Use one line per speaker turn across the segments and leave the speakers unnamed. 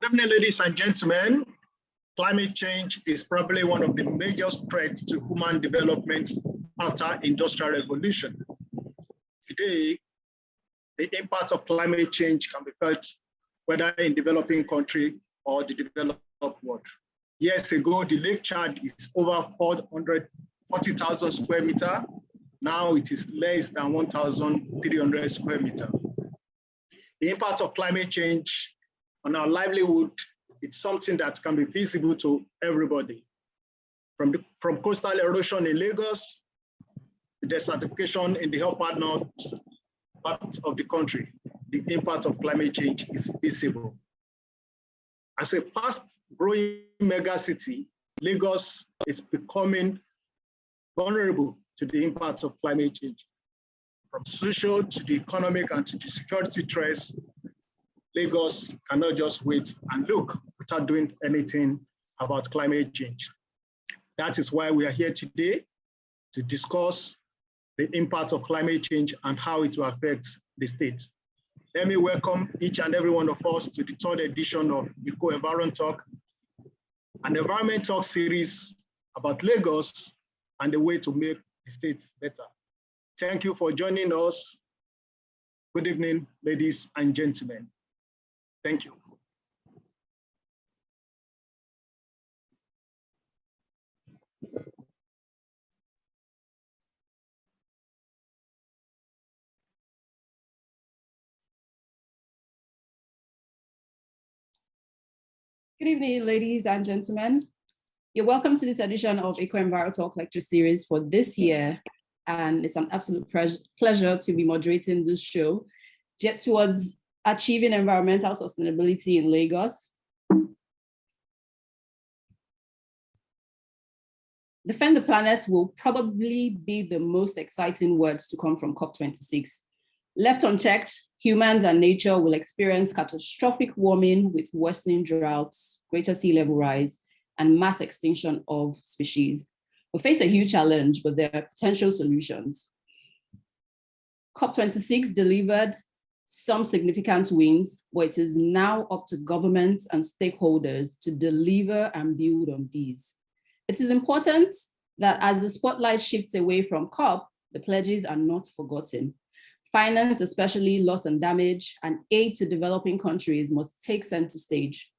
Good evening, ladies and gentlemen. Climate change is probably one of the major threats to human development after industrial revolution. Today, the impact of climate change can be felt whether in developing country or the developed world. Years ago, the Lake Chad is over 440,000 square meters. Now it is less than 1,300 square meters. The impact of climate change on our livelihood, it's something that can be visible to everybody. From coastal erosion in Lagos, the desertification in the upper north part of the country, the impact of climate change is visible. As a fast-growing megacity, Lagos is becoming vulnerable to the impacts of climate change. From social to the economic and to the security threats, Lagos cannot just wait and look without doing anything about climate change. That is why we are here today to discuss the impact of climate change and how it will affect the state. Let me welcome each and every one of us to the third edition of Eko EviroTalk, an environment talk series about Lagos and the way to make the state better. Thank you for joining us. Good evening, ladies and gentlemen. Thank you.
Good evening, ladies and gentlemen. You're welcome to this edition of Eko Envirotalk lecture series for this year. And it's an absolute pleasure to be moderating this show, jet towards achieving environmental sustainability in Lagos. Defend the planet will probably be the most exciting words to come from COP26. Left unchecked, humans and nature will experience catastrophic warming with worsening droughts, greater sea level rise, and mass extinction of species. We face a huge challenge, but there are potential solutions. COP26 delivered some significant wins, but it is now up to governments and stakeholders to deliver and build on these. It is important that as the spotlight shifts away from COP, the pledges are not forgotten. Finance, especially loss and damage, and aid to developing countries must take center stage.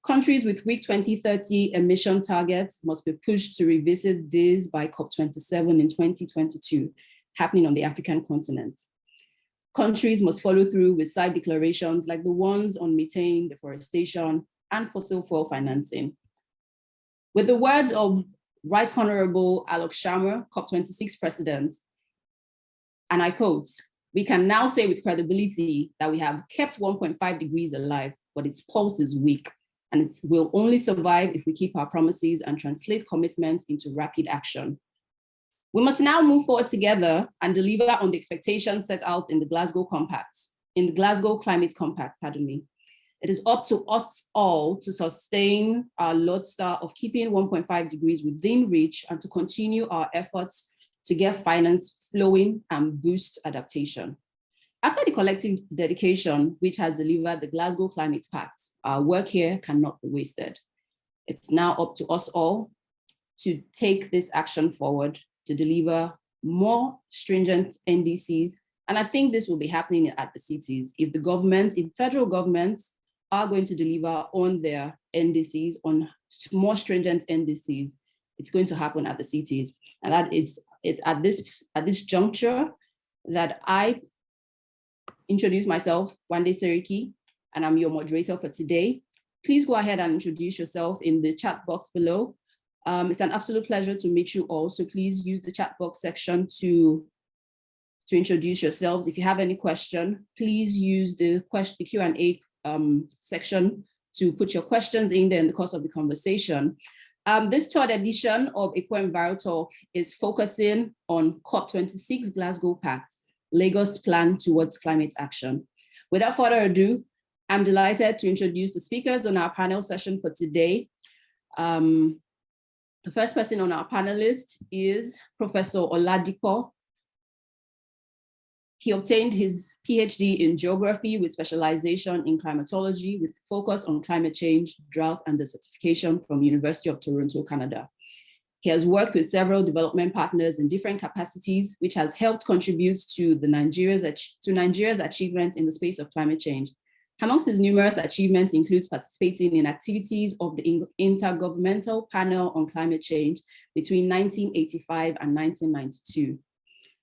Countries with weak 2030 emission targets must be pushed to revisit these by COP27 in 2022, happening on the African continent. Countries must follow through with side declarations like the ones on methane, deforestation, and fossil fuel financing. With the words of Right Honorable Alok Sharma, COP26 President, and I quote, "We can now say with credibility that we have kept 1.5 degrees alive, but its pulse is weak, and it will only survive if we keep our promises and translate commitments into rapid action." We must now move forward together and deliver on the expectations set out in the Glasgow Climate Compact, pardon me. It is up to us all to sustain our lodestar of keeping 1.5 degrees within reach and to continue our efforts to get finance flowing and boost adaptation. After the collective dedication which has delivered the Glasgow Climate Pact, our work here cannot be wasted. It's now up to us all to take this action forward to deliver more stringent NDCs. And I think this will be happening at the cities. If federal governments are going to deliver on their NDCs, on more stringent NDCs, it's going to happen at the cities. And that it's at this juncture that I introduce myself, Wande Seriki, and I'm your moderator for today. Please go ahead and introduce yourself in the chat box below. It's an absolute pleasure to meet you all. So please use the chat box section to introduce yourselves. If you have any question, please use the Q&A section to put your questions in there in the course of the conversation. This third edition of Eko EnviroTalk is focusing on COP26 Glasgow Pact, Lagos Plan Towards Climate Action. Without further ado, I'm delighted to introduce the speakers on our panel session for today. The first person on our panel list is Professor Oladipo He obtained his PhD in geography with specialization in climatology with focus on climate change, drought, and desertification from University of Toronto, Canada. He has worked with several development partners in different capacities, which has helped contribute to Nigeria's achievements in the space of climate change. Amongst his numerous achievements includes participating in activities of the Intergovernmental Panel on Climate Change between 1985 and 1992.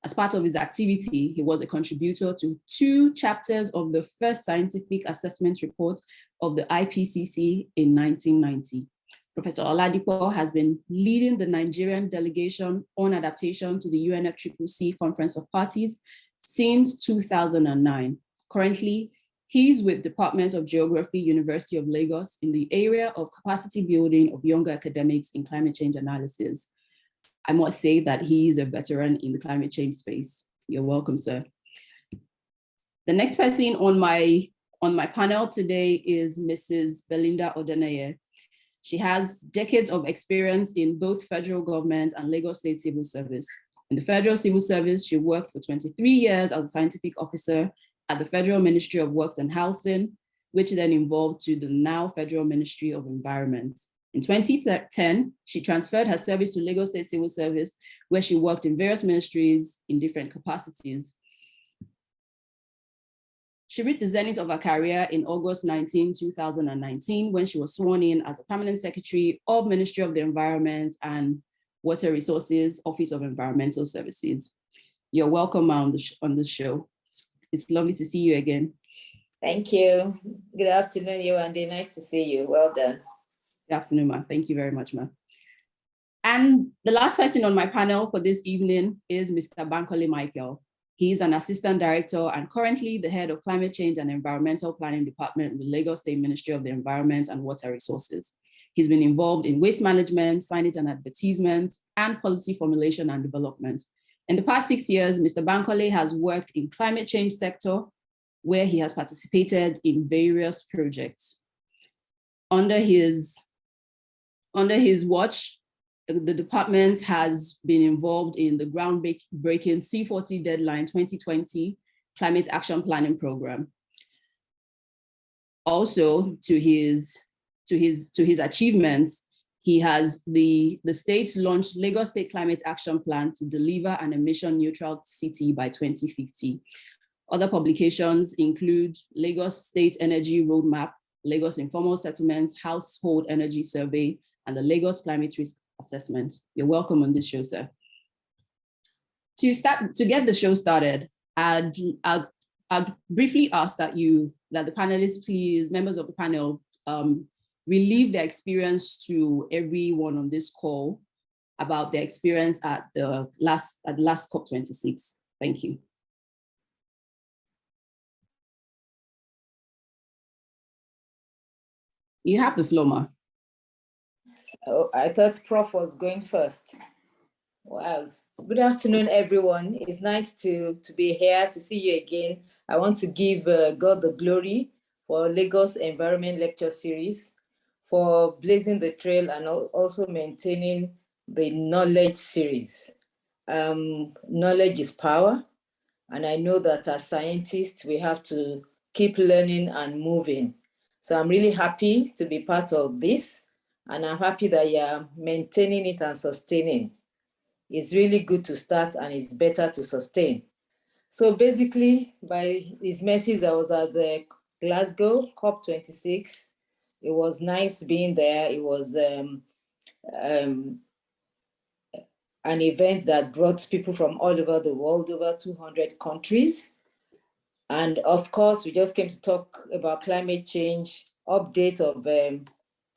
As part of his activity, he was a contributor to 2 chapters of the first scientific assessment report of the IPCC in 1990. Professor Oladipo has been leading the Nigerian delegation on adaptation to the UNFCCC Conference of Parties since 2009. Currently, he's with Department of Geography, University of Lagos in the area of capacity building of younger academics in climate change analysis. I must say that he is a veteran in the climate change space. You're welcome, sir. The next person on my panel today is Mrs. Belinda Odenae. She has decades of experience in both federal government and Lagos State Civil Service. In the federal civil service, she worked for 23 years as a scientific officer at the Federal Ministry of Works and Housing, which then evolved to the now Federal Ministry of Environment. In 2010, she transferred her service to Lagos State Civil Service, where she worked in various ministries in different capacities. She reached the zenith of her career in August 19, 2019, when she was sworn in as a permanent secretary of Ministry of the Environment and Water Resources, Office of Environmental Services. You're welcome on this show. It's lovely to see you again.
Thank you. Good afternoon, Yewande. Nice to see you. Well done.
Good afternoon, ma. Thank you very much, ma. And the last person on my panel for this evening is Mr. Bankole Michael. He's an assistant director and currently the head of climate change and environmental planning department with Lagos State Ministry of the Environment and Water Resources. He's been involved in waste management, signage and advertisement, and policy formulation and development. In the past 6 years, Mr. Bankole has worked in climate change sector, where he has participated in various projects. Under his watch, the department has been involved in the groundbreaking C40 Deadline 2020 Climate Action Planning Program. Also, to his achievements, he has the state launched Lagos State Climate Action Plan to deliver an emission neutral city by 2050. Other publications include Lagos State Energy Roadmap, Lagos Informal Settlements Household Energy Survey, and the Lagos Climate Risk Assessment. You're welcome on this show, sir. To get the show started, I'd briefly ask that the panelists, please, members of the panel, relieve their experience to everyone on this call about their experience at the last COP26. Thank you. You have the floor, ma.
So I thought Prof was going first. Wow. Good afternoon, everyone. It's nice to be here, to see you again. I want to give God the glory for Lagos Environment Lecture Series, for blazing the trail and also maintaining the knowledge series. Knowledge is power. And I know that as scientists, we have to keep learning and moving. So I'm really happy to be part of this. And I'm happy that you're maintaining it and sustaining. It's really good to start and it's better to sustain. So basically, by His mercies, I was at the Glasgow COP26. It was nice being there. It was an event that brought people from all over the world, over 200 countries. And of course, we just came to talk about climate change, update of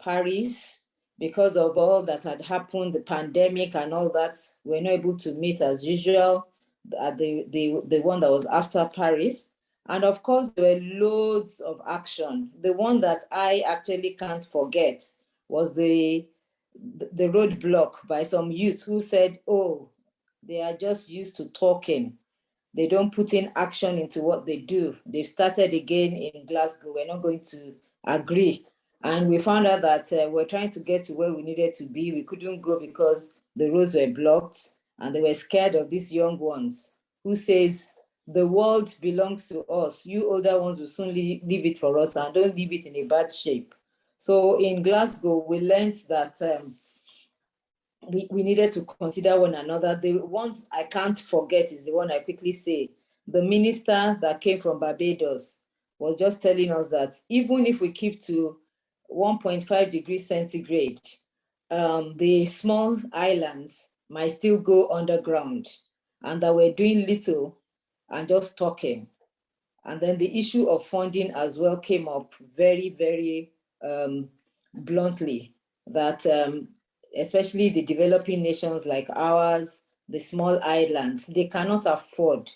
Paris. Because of all that had happened, the pandemic and all that, we're not able to meet as usual at the one that was after Paris. And of course, there were loads of action. The one that I actually can't forget was the roadblock by some youth who said, oh, they are just used to talking. They don't put in action into what they do. They've started again in Glasgow. We're not going to agree. And we found out that we're trying to get to where we needed to be. We couldn't go because the roads were blocked and they were scared of these young ones who says the world belongs to us. You older ones will soon leave it for us, and don't leave it in a bad shape. So in Glasgow, we learned that we needed to consider one another. The ones I can't forget is the one I quickly say. The minister that came from Barbados was just telling us that even if we keep to 1.5 degrees centigrade, the small islands might still go underground, and that we're doing little and just talking. And then the issue of funding as well came up very, very bluntly, that especially the developing nations like ours, the small islands, they cannot afford,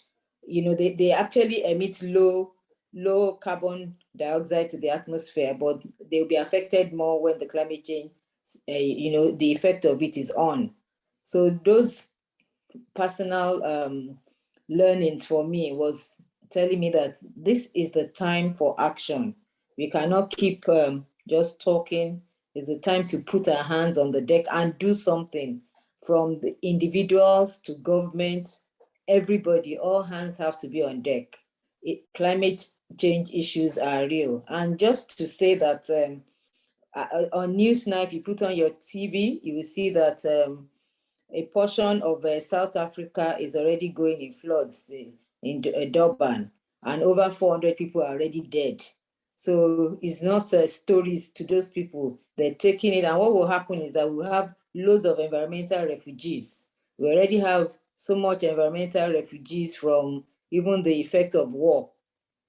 they actually emit low carbon dioxide to the atmosphere, but they'll be affected more when the climate change, the effect of it is on. So those personal learnings for me was telling me that this is the time for action. We cannot keep just talking. It's the time to put our hands on the deck and do something, from the individuals to government, everybody, all hands have to be on deck. Climate change issues are real. And just to say that on News Now, if you put on your TV, you will see that a portion of South Africa is already going in floods in Durban, and over 400 people are already dead. So it's not stories to those people. They're taking it, and what will happen is that we'll have loads of environmental refugees. We already have so much environmental refugees from even the effect of war.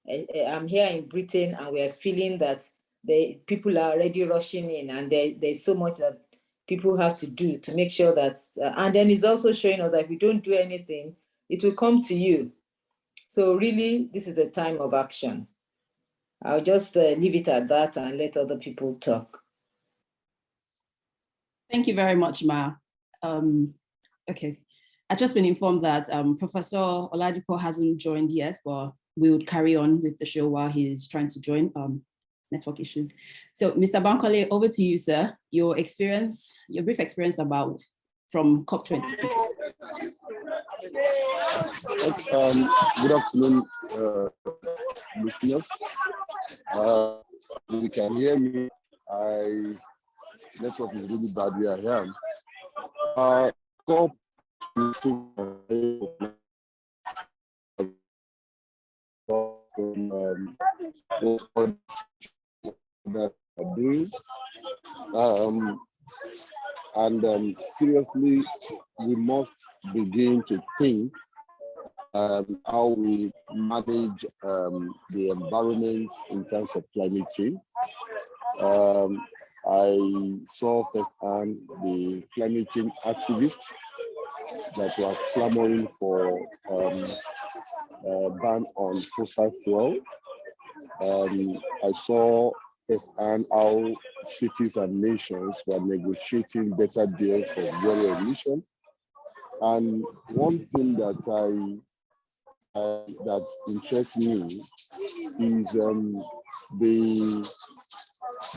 I'm here in Britain, and we are feeling that the people are already rushing in, and there's so much that people have to do to make sure that, and then it's also showing us that if we don't do anything, it will come to you. So really, this is the time of action. I'll just leave it at that and let other people talk.
Thank you very much, Ma. Okay, I've just been informed that Professor Oladipo hasn't joined yet, but we would carry on with the show while he's trying to join. Network issues. So, Mr. Bankole, over to you, sir. Your brief experience from COP26.
Good afternoon, listeners. You can hear me. Network is really bad where I am. COP that are doing, and seriously, we must begin to think how we manage the environment in terms of climate change. I saw firsthand the climate change activists that were clamoring for a ban on fossil fuel. I saw firsthand how cities and nations were negotiating better deals for zero emission. And one thing that that interests me is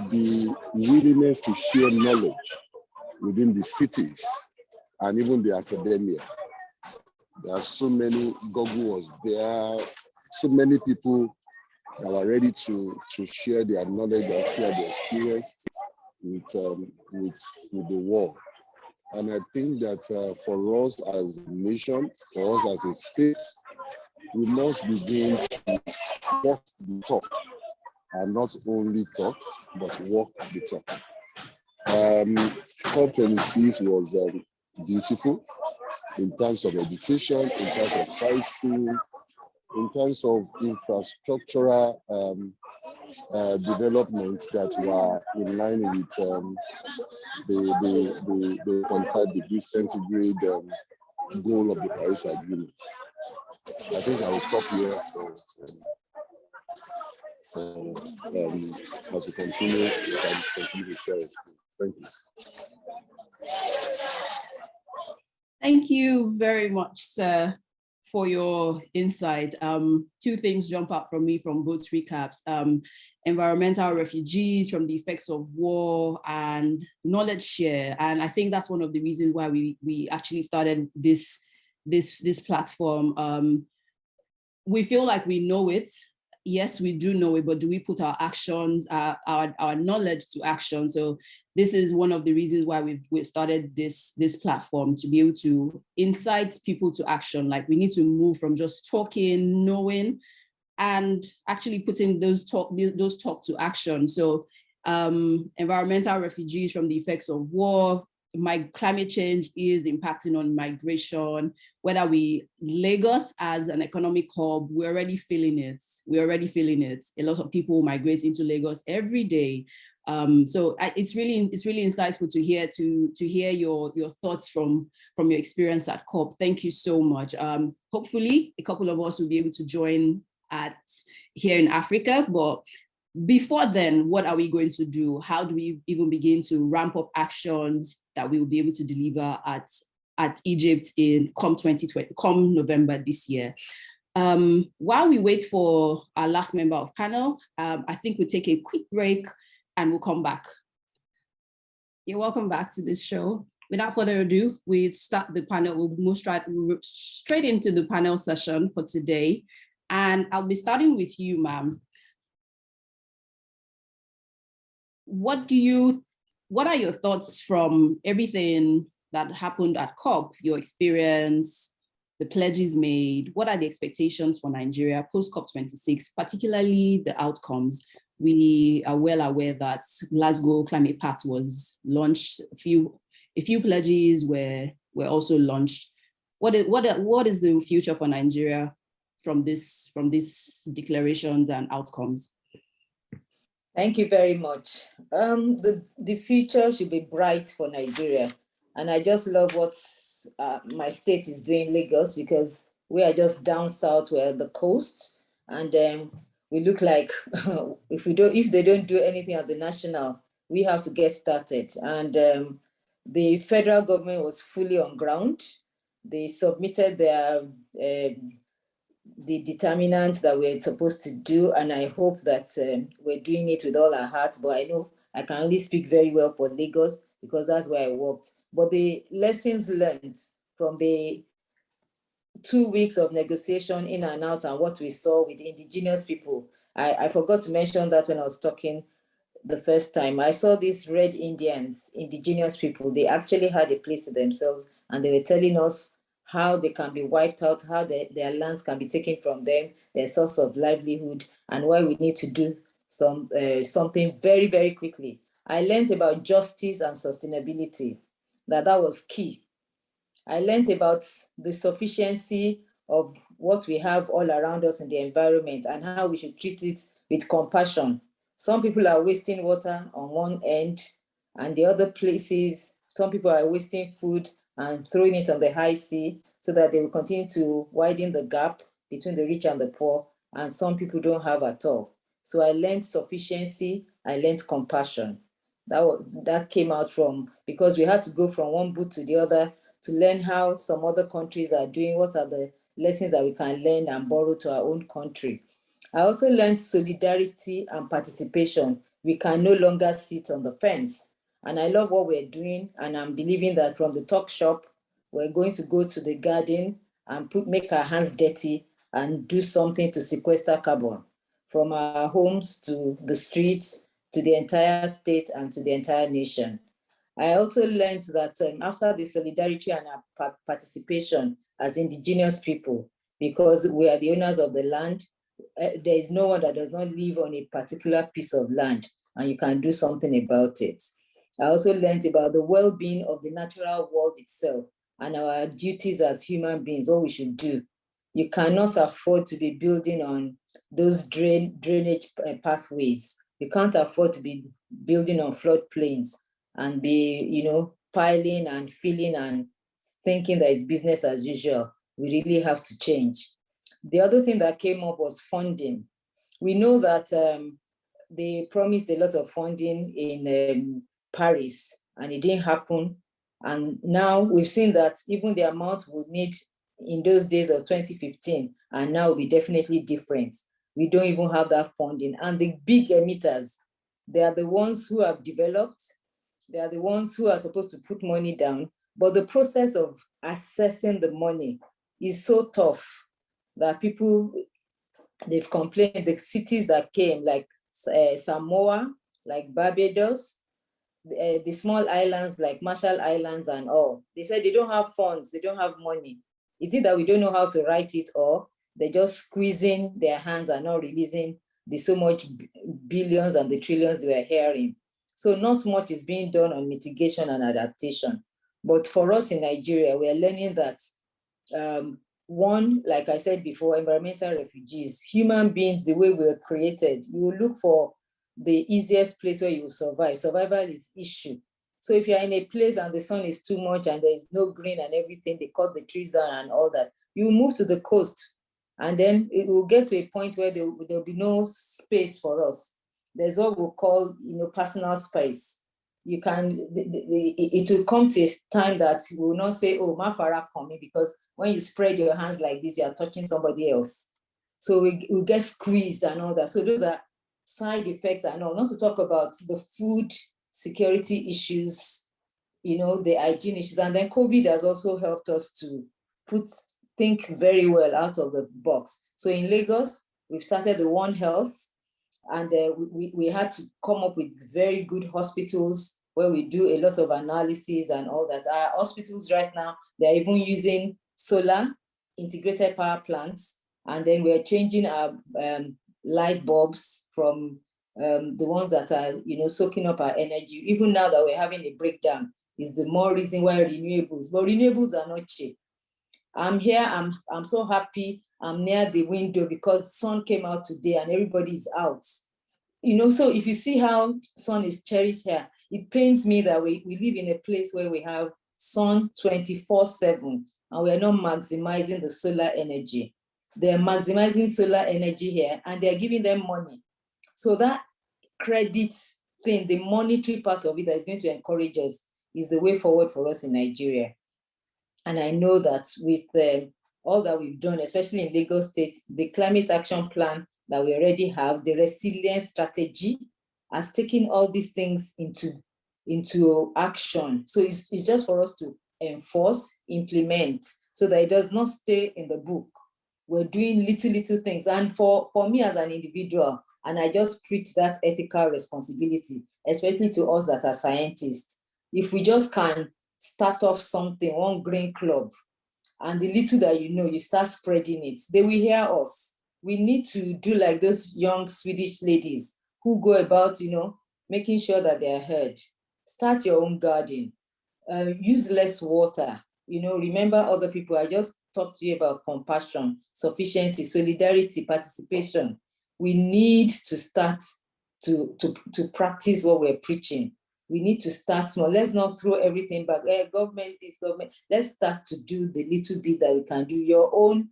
the willingness to share knowledge within the cities and even the academia. There are so many, Google was there, so many people that are ready to share their knowledge and share their experience with the world. And I think that for us as a nation, for us as a state, we must begin to walk the talk, and not only talk, but walk the talk. COP26 was beautiful in terms of education, in terms of sightseeing, in terms of infrastructural development that were in line with the 1.5 degree centigrade goal of the Paris Agreement. I think I will stop here as we continue to share it. Thank you.
Thank you very much, sir, for your insight. Two things jump out from me from both recaps. Environmental refugees from the effects of war and knowledge share. And I think that's one of the reasons why we actually started this platform. we feel like we know it. Yes, we do know it, but do we put our actions, our knowledge to action? So this is one of the reasons why we've started this platform, to be able to incite people to action. Like, we need to move from just talking, knowing, and actually putting those talk to action. So environmental refugees from the effects of war, climate change is impacting on migration. Whether Lagos as an economic hub, we're already feeling it. A lot of people migrate into Lagos every day. So it's really insightful to hear your thoughts from your experience at COP. Thank you so much. Hopefully a couple of us will be able to join here in Africa, but before then, what are we going to do? How do we even begin to ramp up actions that we will be able to deliver at Egypt in COP 2020, come November this year? While we wait for our last member of panel, I think we'll take a quick break and we'll come back. You're welcome back to this show. Without further ado, we start the panel. We'll move straight into the panel session for today. And I'll be starting with you, ma'am. What are your thoughts from everything that happened at COP, your experience, the pledges made? What are the expectations for Nigeria post COP26, particularly the outcomes? We are well aware that Glasgow Climate Pact was launched. A few pledges were also launched. What is the future for Nigeria from these declarations and outcomes?
Thank you very much. The future should be bright for Nigeria. And I just love what my state is doing, Lagos, because we are just down south, we're the coast. And we look like if they don't do anything at the national, we have to get started. And the federal government was fully on ground. They submitted the determinants that we're supposed to do, and I hope that we're doing it with all our hearts. But I know I can only speak very well for Lagos because that's where I worked. But the lessons learned from the 2 weeks of negotiation in and out and what we saw with indigenous people, I forgot to mention that when I was talking the first time. I saw these Red Indians, indigenous people. They actually had a place to themselves, and they were telling us how they can be wiped out, how their lands can be taken from them, their source of livelihood, and why we need to do something very, very quickly. I learned about justice and sustainability, that was key. I learned about the sufficiency of what we have all around us in the environment and how we should treat it with compassion. Some people are wasting water on one end, and the other places, some people are wasting food and throwing it on the high sea so that they will continue to widen the gap between the rich and the poor, and some people don't have at all. So I learned sufficiency, I learned compassion. That came out from, because we had to go from one boot to the other to learn how some other countries are doing, what are the lessons that we can learn and borrow to our own country. I also learned solidarity and participation. We can no longer sit on the fence. And I love what we're doing, and I'm believing that from the talk shop, we're going to go to the garden and make our hands dirty and do something to sequester carbon from our homes to the streets, to the entire state and to the entire nation. I also learned that after the solidarity and our participation as indigenous people, because we are the owners of the land, there is no one that does not live on a particular piece of land, and you can do something about it. I also learned about the well-being of the natural world itself and our duties as human beings, what we should do. You cannot afford to be building on those drainage pathways. You can't afford to be building on floodplains and be, piling and filling and thinking that it's business as usual. We really have to change. The other thing that came up was funding. We know that they promised a lot of funding in Paris, and it didn't happen. And now we've seen that even the amount we'll need in those days of 2015 and now will be definitely different. We don't even have that funding. And the big emitters, they are the ones who have developed, they are the ones who are supposed to put money down, but the process of assessing the money is so tough that people they've complained, the cities that came, like Samoa, like Barbados, the small islands like Marshall Islands and all, they said they don't have funds, they don't have money. Is it that we don't know how to write it, or they're just squeezing their hands and not releasing the so much billions and the trillions we're hearing? So not much is being done on mitigation and adaptation. But for us in Nigeria, we're learning that one, like I said before, environmental refugees, human beings, the way we were created, you will look for the easiest place where you will survive. Survival is issue. So if you're in a place and the sun is too much and there is no green and everything, they cut the trees down and all that, you move to the coast, and then it will get to a point where there'll be no space for us. There's what we'll call, personal space. You can, it will come to a time that we will not say, oh, Mafara coming, because when you spread your hands like this, you're touching somebody else. So we get squeezed and all that. So those are side effects and all, not to talk about the food security issues, the hygiene issues. And then COVID has also helped us to think very well out of the box. So in Lagos, we've started the One Health, and we had to come up with very good hospitals where we do a lot of analysis and all that. Our hospitals right now, they're even using solar integrated power plants. And then we're changing our light bulbs from the ones that are, soaking up our energy. Even now that we're having a breakdown, is the more reason why renewables, but renewables are not cheap. I'm here, I'm so happy. I'm near the window because sun came out today and everybody's out. So if you see how sun is cherished here, it pains me that we live in a place where we have sun 24/7 and we are not maximizing the solar energy. They're maximizing solar energy here and they're giving them money. So that credit thing, the monetary part of it that is going to encourage us, is the way forward for us in Nigeria. And I know that with all that we've done, especially in Lagos State, the climate action plan that we already have, the resilience strategy, has taken all these things into action. So it's just for us to enforce, implement, so that it does not stay in the book. We're doing little things. And for me as an individual, and I just preach that ethical responsibility, especially to us that are scientists, if we just can start off something, one green club, and the little that you start spreading it, they will hear us. We need to do like those young Swedish ladies who go about, making sure that they are heard. Start your own garden, use less water, remember other people. I just talked to you about compassion, sufficiency, solidarity, participation. We need to start to practice what we're preaching. We need to start small. Let's not throw everything back. Government, this government. Let's start to do the little bit that we can do. Your own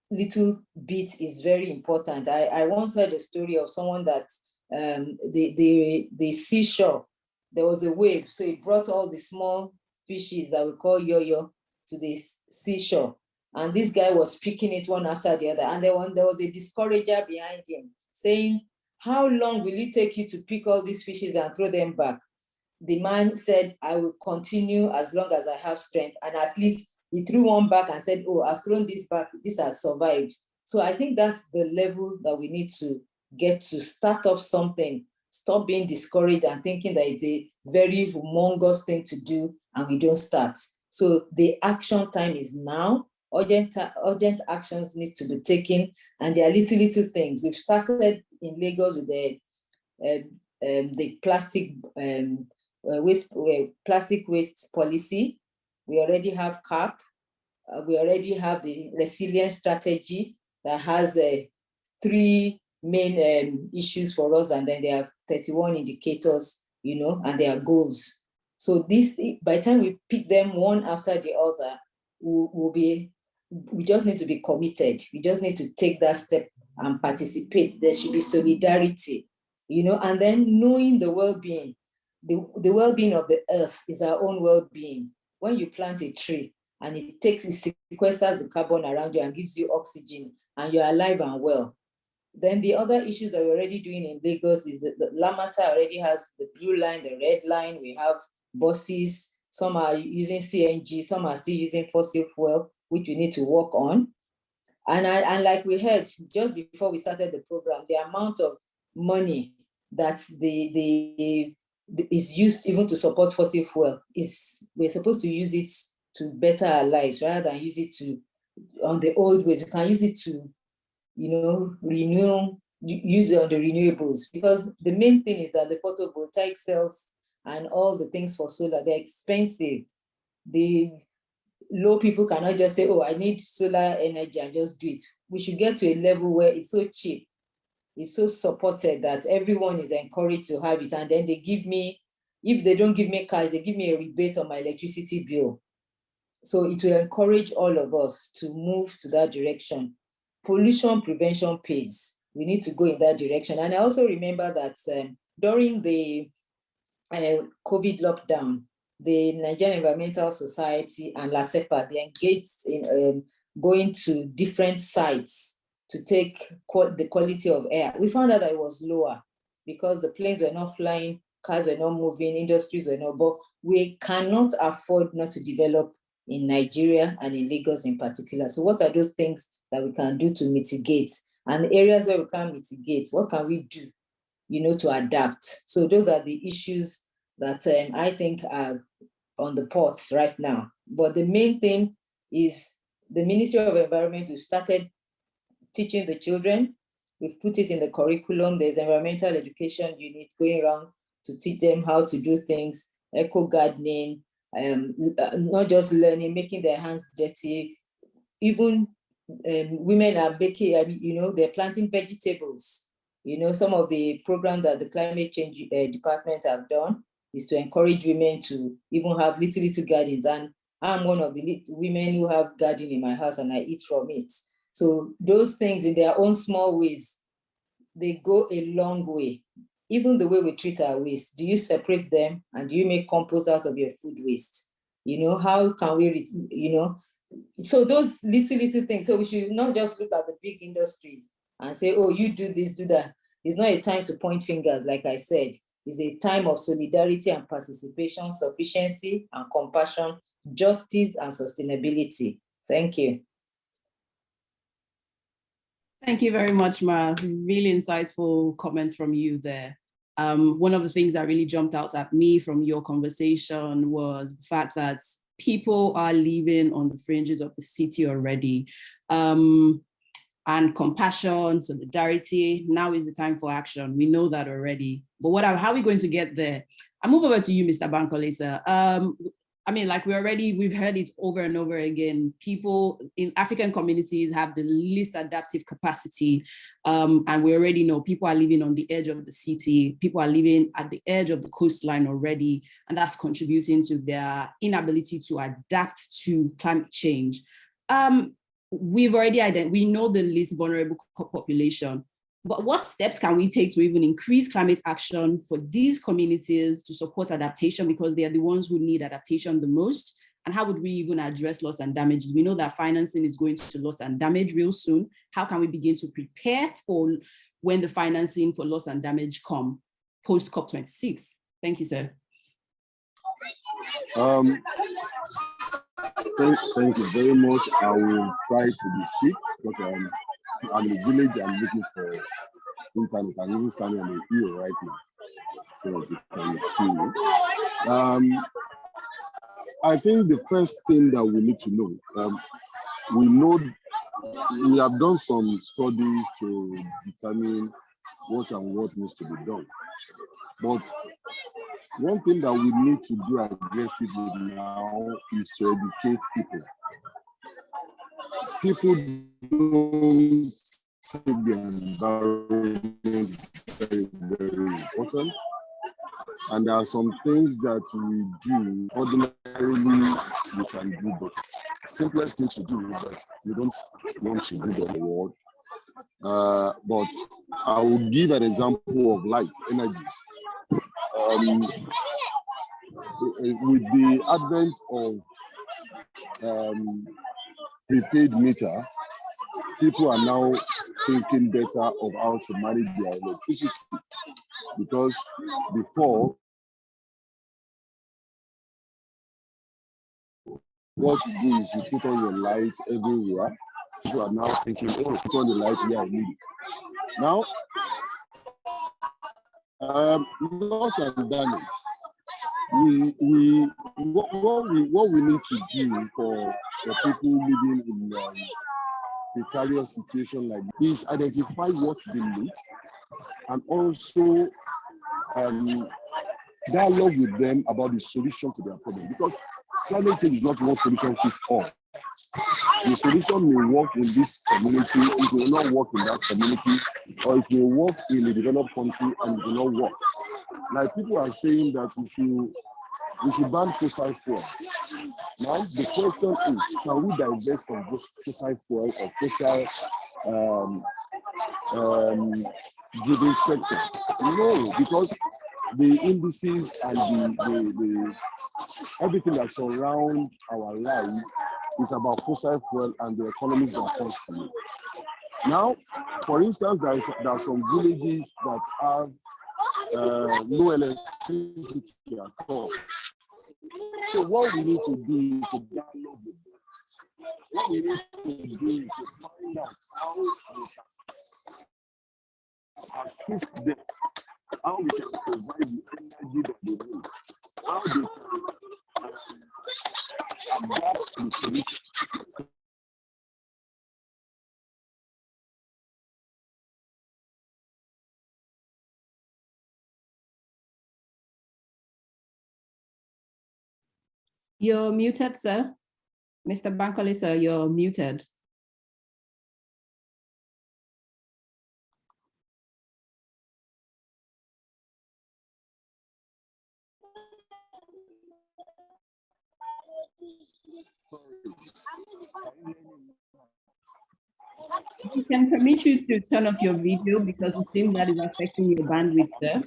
little bit is very important. I once heard a story of someone that the seashore, there was a wave. So it brought all the small fishes that we call yo-yo to this seashore. And this guy was picking it one after the other. And there was a discourager behind him saying, how long will it take you to pick all these fishes and throw them back? The man said, I will continue as long as I have strength. And at least he threw one back and said, oh, I've thrown this back, this has survived. So I think that's the level that we need to get to, start up something, stop being discouraged and thinking that it's a very humongous thing to do and we don't start. So the action time is now. Urgent actions need to be taken, and there are little things. We've started in Lagos with the plastic waste policy. We already have CAP. We already have the resilience strategy that has 3 main issues for us, and then there are 31 indicators, and there are goals. So this, by the time we pick them one after the other, we just need to be committed. We just need to take that step and participate. There should be solidarity, and then knowing the well-being. The well-being of the earth is our own well-being. When you plant a tree and it sequesters the carbon around you and gives you oxygen and you're alive and well. Then the other issues that we're already doing in Lagos is that the Lamata already has the blue line, the red line. We have buses. Some are using CNG, some are still using fossil fuel, which we need to work on. And like we heard just before we started the program, the amount of money that is used even to support fossil fuel we're supposed to use it to better our lives rather than use it to on the old ways. You can use it to, use it on the renewables, because the main thing is that the photovoltaic cells and all the things for solar, they're expensive. The low people cannot just say, oh, I need solar energy and just do it. We should get to a level where it's so cheap, it's so supported that everyone is encouraged to have it. And then they give me, if they don't give me cash, they give me a rebate on my electricity bill. So it will encourage all of us to move to that direction. Pollution prevention pays. We need to go in that direction. And I also remember that during the COVID lockdown, the Nigerian Environmental Society and LASEPA, they engaged in going to different sites to take the quality of air. We found out that it was lower because the planes were not flying, cars were not moving, industries were not, but we cannot afford not to develop in Nigeria and in Lagos in particular. So what are those things that we can do to mitigate? And areas where we can't mitigate, what can we do, to adapt? So those are the issues that I think are on the pot right now. But the main thing is the Ministry of Environment, we've started teaching the children. We've put it in the curriculum. There's environmental education unit going around to teach them how to do things, eco gardening, not just learning, making their hands dirty. Even women are baking, they're planting vegetables. Some of the programs that the climate change department have done is to encourage women to even have little gardens. And I'm one of the women who have garden in my house and I eat from it. So those things in their own small ways, they go a long way. Even the way we treat our waste, do you separate them and do you make compost out of your food waste? How can we, so those little things. So we should not just look at the big industries and say, oh, you do this, do that. It's not a time to point fingers, like I said. It's a time of solidarity and participation, sufficiency and compassion, justice and sustainability. Thank you.
Thank you very much, Ma. Really insightful comments from you there. One of the things that really jumped out at me from your conversation was the fact that people are living on the fringes of the city already. And compassion, solidarity, now is the time for action. We know that already. But how are we going to get there? I move over to you, Mr. Bankolesa. We've heard it over and over again. People in African communities have the least adaptive capacity. And we already know people are living on the edge of the city. People are living at the edge of the coastline already. And that's contributing to their inability to adapt to climate change. We've already we know the least vulnerable population, but what steps can we take to even increase climate action for these communities to support adaptation, because they are the ones who need adaptation the most? And how would we even address loss and damage? We know that financing is going to loss and damage real soon. How can we begin to prepare for when the financing for loss and damage come post COP26? Thank you, sir.
Thank you very much. I will try to be quick because I'm in the village. I'm looking for internet. I'm even standing on the hill right now, so that you can see me. I think the first thing that we need to know, we have done some studies to determine what needs to be done. But one thing that we need to do aggressively now is to educate people. People don't take the environment very, very important. And there are some things that we do ordinarily we can do, but the simplest thing to do is that we don't want to do the world. But I will give an example of light energy. With the advent of prepaid meter, people are now thinking better of how to manage their electricity, because before, what you do is you put on your light everywhere People are now thinking, oh, put on the light, yeah, I need it. Now, loss and damage. What we need to do for people living in precarious situation like this is identify what they need and also dialogue with them about the solution to their problem, because climate change is not one solution fits all. The solution may work in this community, it will not work in that community, or it may work in a developed country and it will not work. Like people are saying that we should ban fossil fuel. Now the question is, can we divest from fossil fuel or fossil driven sector? No, because the indices and the everything that surrounds our life is about fossil fuel and the economies that comes from it. Now, for instance, there are some villages that have no electricity at all. So what we need to do is to dialogue with them. What we need to do is to find out how we can assist them, how we can provide the energy that they need, how they can adapt to the solution.
You're muted, sir. Mr. Bankole, sir, you're muted. We can permit you to turn off your video because it seems that is affecting your bandwidth, sir.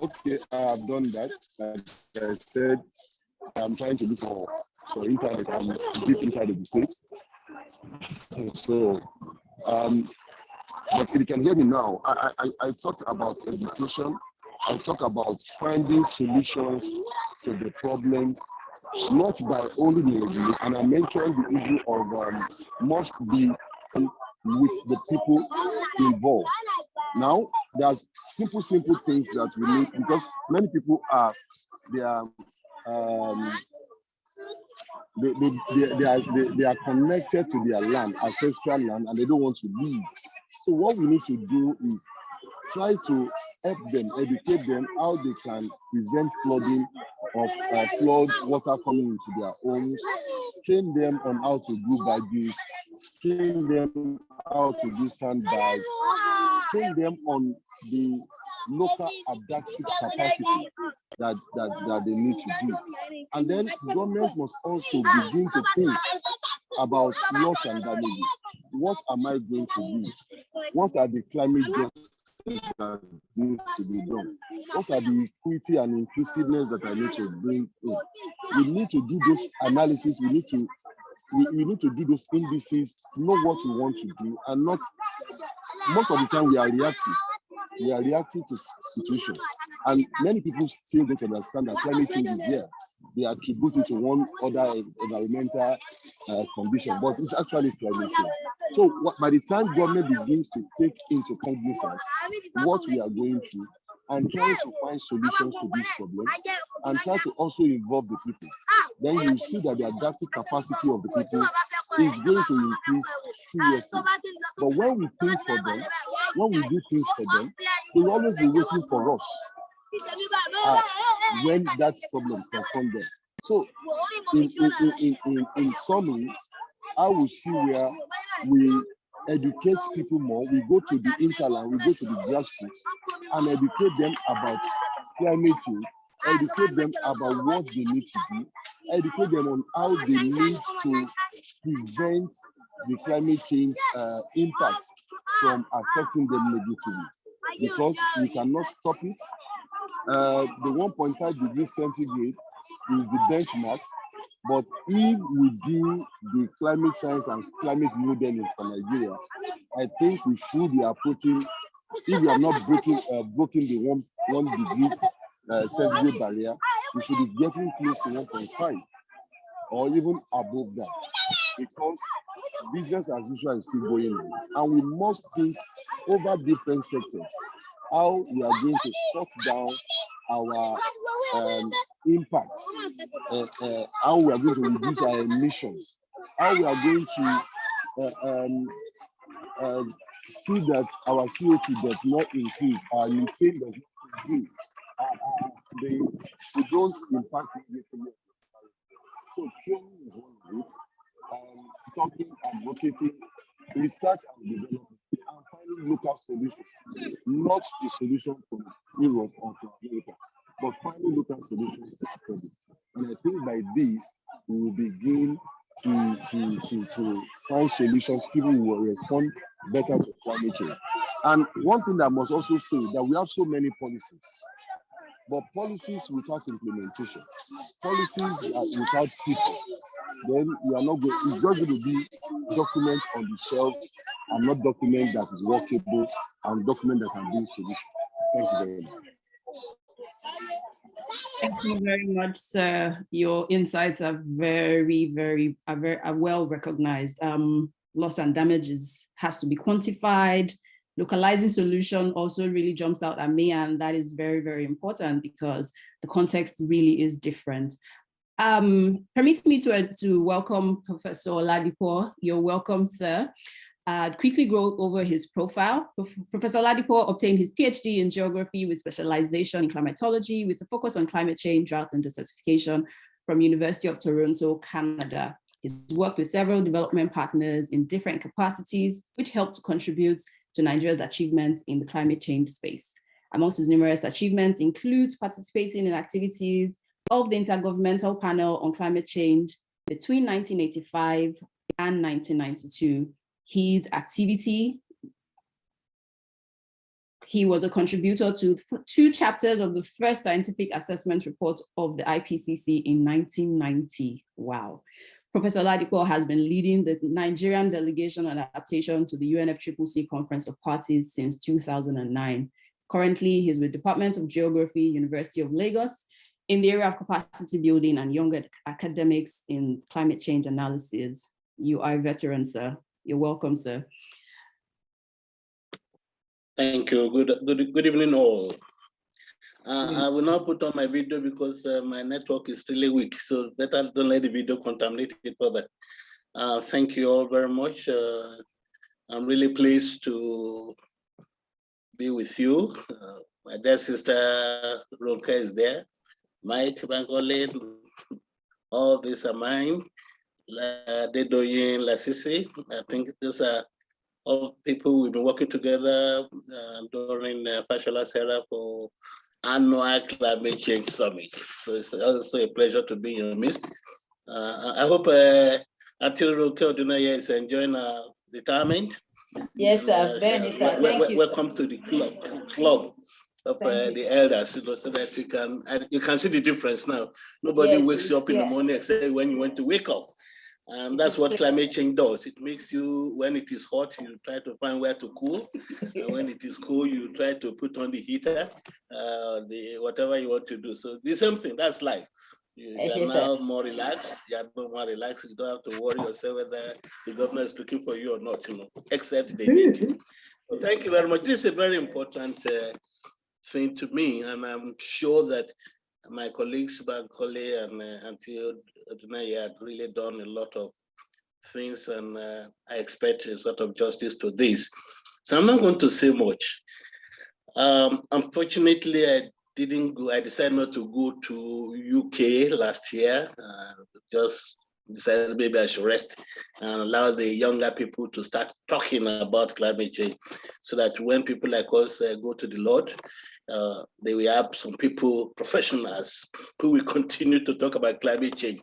Okay, I've done that. Like I said, I'm trying to look for internet. I'm deep inside of the States. So, but if you can hear me now, I talked about education. I talk about finding solutions to the problems, not by only the regulation. And I mentioned the issue of must be with the people involved. Now, there's simple things that we need, because many people they are connected to their land, ancestral land, and they don't want to leave. So what we need to do is try to help them, educate them how they can prevent flooding of flood water coming into their homes, train them on how to do badges, train them how to do sandbags, train them on the local adaptive capacity that they need to do. And then government must also begin to think about loss and damage. What am I going to do? What are the climate justice that needs to be done? What are the equity and inclusiveness that I need to bring in? We need to do those analysis. We need to do those indices, know what we want to do, and not, most of the time we are reactive. We are reacting to situations. And many people still don't understand that climate change is here. They attribute it to one other environmental condition, but it's actually climate change. So by the time government begins to take into cognizance what we are going through and try to find solutions to this problem and try to also involve the people, then you see that the adaptive capacity of the people is going to increase seriously. But when we think for them, when we do things for them, they will always be waiting for us when that problem confronts them. So in summary, I will see where we educate people more. We go to the interland, we go to the grassroots and educate them about climate change, educate them about what they need to do, educate them on how they need to prevent the climate change impact from affecting them negatively, because we cannot stop it. The 1.5 degrees centigrade is the benchmark, but if we do the climate science and climate modeling for Nigeria, I think we should be approaching, if we are not broken the one degree centigrade barrier, we should be getting close to 1.5 or even above that, because business as usual is still going on, and we must think over different sectors how we are going to cut down our impact, how we are going to reduce our emissions, how we are going to see that our CO2 does not increase, our methane does not increase, we don't impact negatively. So training is one of it, talking, advocating, research and development, and finding local solutions, not the solution from Europe or from America, but finding local solutions to our problem. And I think by this, we will begin to find solutions. People will respond better to climate change. And one thing that I must also say, that we have so many policies, but policies without implementation, policies without people, then we are not going, it's just going to be documents on the shelves and not document that is workable and document that can bring solutions. Thank you very much.
Thank you very much, sir. Your insights are very well recognized. Loss and damages has to be quantified. Localizing solution also really jumps out at me, and that is very important because the context really is different. Permit me to welcome Professor Oladipo. You're welcome, sir. Quickly go over his profile. Professor Oladipo obtained his PhD in geography with specialization in climatology with a focus on climate change, drought, and desertification from University of Toronto, Canada. He's worked with several development partners in different capacities, which helped to contribute to Nigeria's achievements in the climate change space. Amongst his numerous achievements includes participating in activities of the Intergovernmental Panel on Climate Change between 1985 and 1992. His activity, he was a contributor to 2 chapters of the first scientific assessment report of the IPCC in 1990. Wow. Professor Oladipo has been leading the Nigerian delegation on adaptation to the UNFCCC Conference of Parties since 2009. Currently, he's with Department of Geography, University of Lagos, in the area of capacity building and younger academics in climate change analysis. You are a veteran, sir. You're welcome, sir.
Thank you. Good evening, all. I will not put on my video because my network is really weak, so better don't let the video contaminate it further. Thank you all very much. I'm really pleased to be with you. My dear sister Ronke is there. Mike Bangole, all these are mine. Dedoyin Lasisi, I think these are all people we've been working together during Fashola Sarah for annual climate change summit. So it's also a pleasure to be in your midst. I hope Eko Envirotalk is enjoying retirement.
Yes, sir. Benny, sir. Thank you.
Welcome to the club of the elders, so that you can see the difference now. Nobody wakes you up in the morning except when you want to wake up. And that's what climate change does. It makes you, when it is hot, you try to find where to cool. And when it is cool, you try to put on the heater, whatever you want to do. So the same thing, that's life. You are now more relaxed. You are more relaxed. You don't have to worry yourself whether the government is looking for you or not, except they need you. So thank you very much. This is a very important thing to me. And I'm sure that my colleagues, Bankole and Untitled Chapter, had really done a lot of things, and I expect a sort of justice to this. So I'm not going to say much. Unfortunately, I decided not to go to UK last year. Just decided maybe I should rest and allow the younger people to start talking about climate change, so that when people like us go to the Lord, they will have some people, professionals, who will continue to talk about climate change,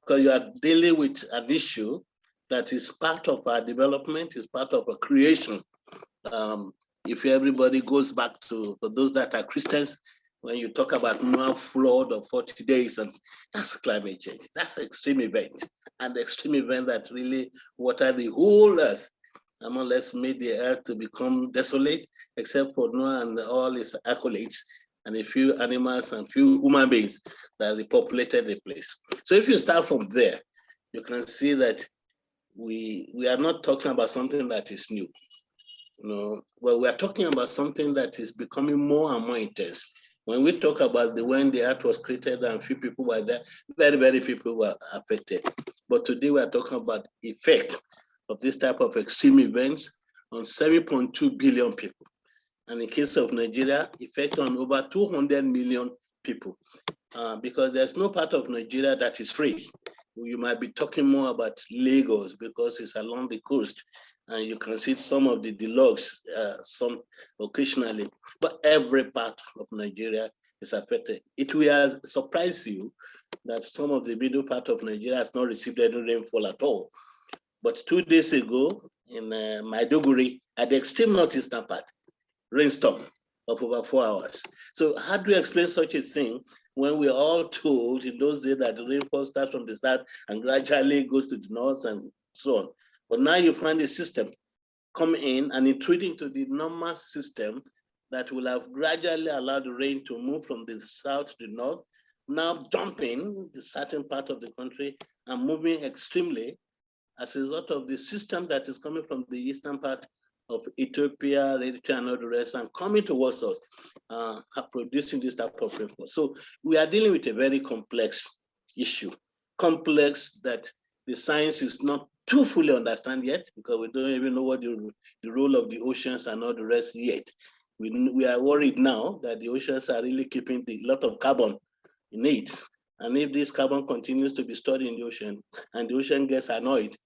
because you are dealing with an issue that is part of our development, is part of our creation. If everybody goes back to, for those that are Christians, when you talk about Noah flood of 40 days, and that's climate change. That's an extreme event, and the extreme event that really watered the whole earth. more or less made the earth to become desolate, except for Noah and all his acolytes, and a few animals and few human beings that repopulated the place. So if you start from there, you can see that we are not talking about something that is new. Well, we are talking about something that is becoming more and more intense. When we talk about when the earth was created and few people were there, very, very few people were affected. But today we are talking about effect of this type of extreme events on 7.2 billion people. And in case of Nigeria, effect on over 200 million people. Because there's no part of Nigeria that is free. You might be talking more about Lagos because it's along the coast, and you can see some of the deluxe, some occasionally, but every part of Nigeria is affected. It will surprise you that some of the middle part of Nigeria has not received any rainfall at all. But 2 days ago in Maiduguri, at the extreme northeastern part, rainstorm of over 4 hours. So how do you explain such a thing when we're all told in those days that the rainfall starts from the south and gradually goes to the north and so on? But now you find a system come in and intrude into the normal system that will have gradually allowed the rain to move from the south to the north, now jumping the certain part of the country and moving extremely as a result of the system that is coming from the eastern part of Ethiopia, Eritrea, and all the rest, and coming towards us, producing this type of rainfall. So we are dealing with a very complex issue, complex that the science is not too fully understand yet, because we don't even know what the role of the oceans and all the rest yet. We are worried now that the oceans are really keeping a lot of carbon in it. And if this carbon continues to be stored in the ocean and the ocean gets annoyed,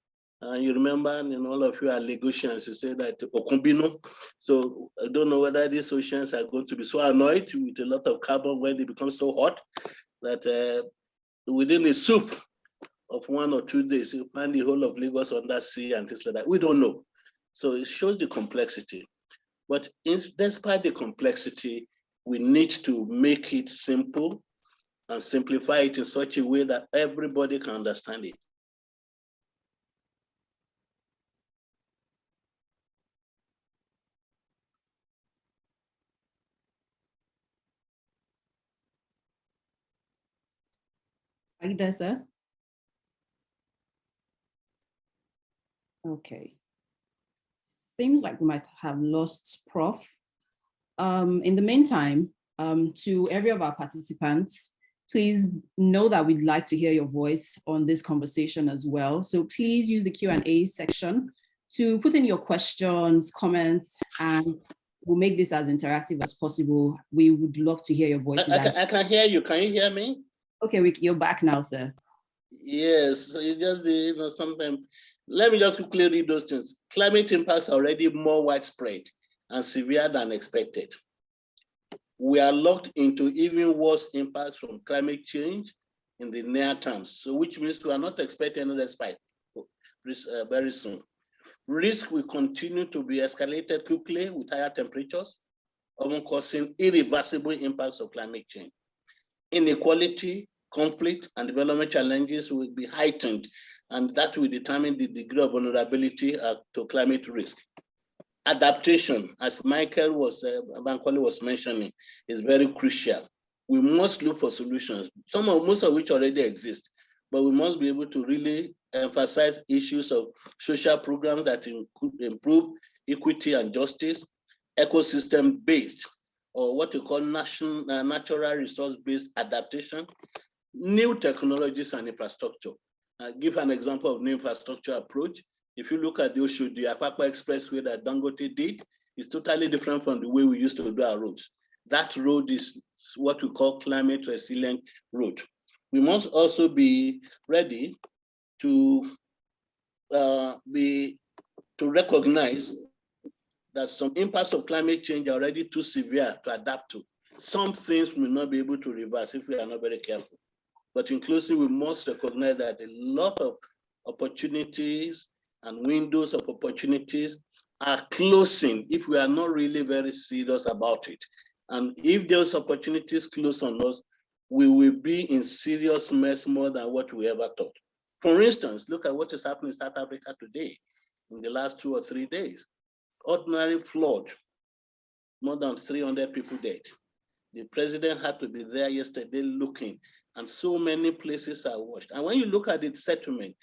you remember, and all of you are Lagosians, you say that Okumbino. So I don't know whether these oceans are going to be so annoyed with a lot of carbon when they become so hot that within a soup of 1 or 2 days, you find the whole of Lagos under sea and things like that. We don't know. So it shows the complexity. But despite the complexity, we need to make it simple and simplify it in such a way that everybody can understand it.
Are you there, sir? Okay. Seems like we might have lost Prof. In the meantime, to every of our participants, please know that we'd like to hear your voice on this conversation as well. So please use the Q&A section to put in your questions, comments, and we'll make this as interactive as possible. We would love to hear your voices.
I can hear you. Can you hear me?
Okay, you're back now, sir.
Yes, so you just, something. Let me just quickly read those things. Climate impacts are already more widespread and severe than expected. We are locked into even worse impacts from climate change in the near term, so which means we are not expecting any respite very soon. Risk will continue to be escalated quickly with higher temperatures, often causing irreversible impacts of climate change. Inequality, conflict, and development challenges will be heightened, and that will determine the degree of vulnerability to climate risk. Adaptation, as Bankole was mentioning, is very crucial. We must look for solutions, most of which already exist, but we must be able to really emphasize issues of social programs that improve equity and justice, ecosystem-based, or what we call natural resource-based adaptation, new technologies and infrastructure. I'll give an example of new infrastructure approach. If you look at the Apapa Expressway that Dangote did, it's totally different from the way we used to do our roads. That road is what we call climate resilient road. We must also be ready to recognize that some impacts of climate change are already too severe to adapt to. Some things we will not be able to reverse if we are not very careful. But inclusive, we must recognize that a lot of opportunities and windows of opportunities are closing if we are not really very serious about it. And if those opportunities close on us, we will be in serious mess more than what we ever thought. For instance, look at what is happening in South Africa today. in the last 2 or 3 days. Ordinary flood, more than 300 people dead. The president had to be there yesterday looking, and so many places are washed. And when you look at the settlement,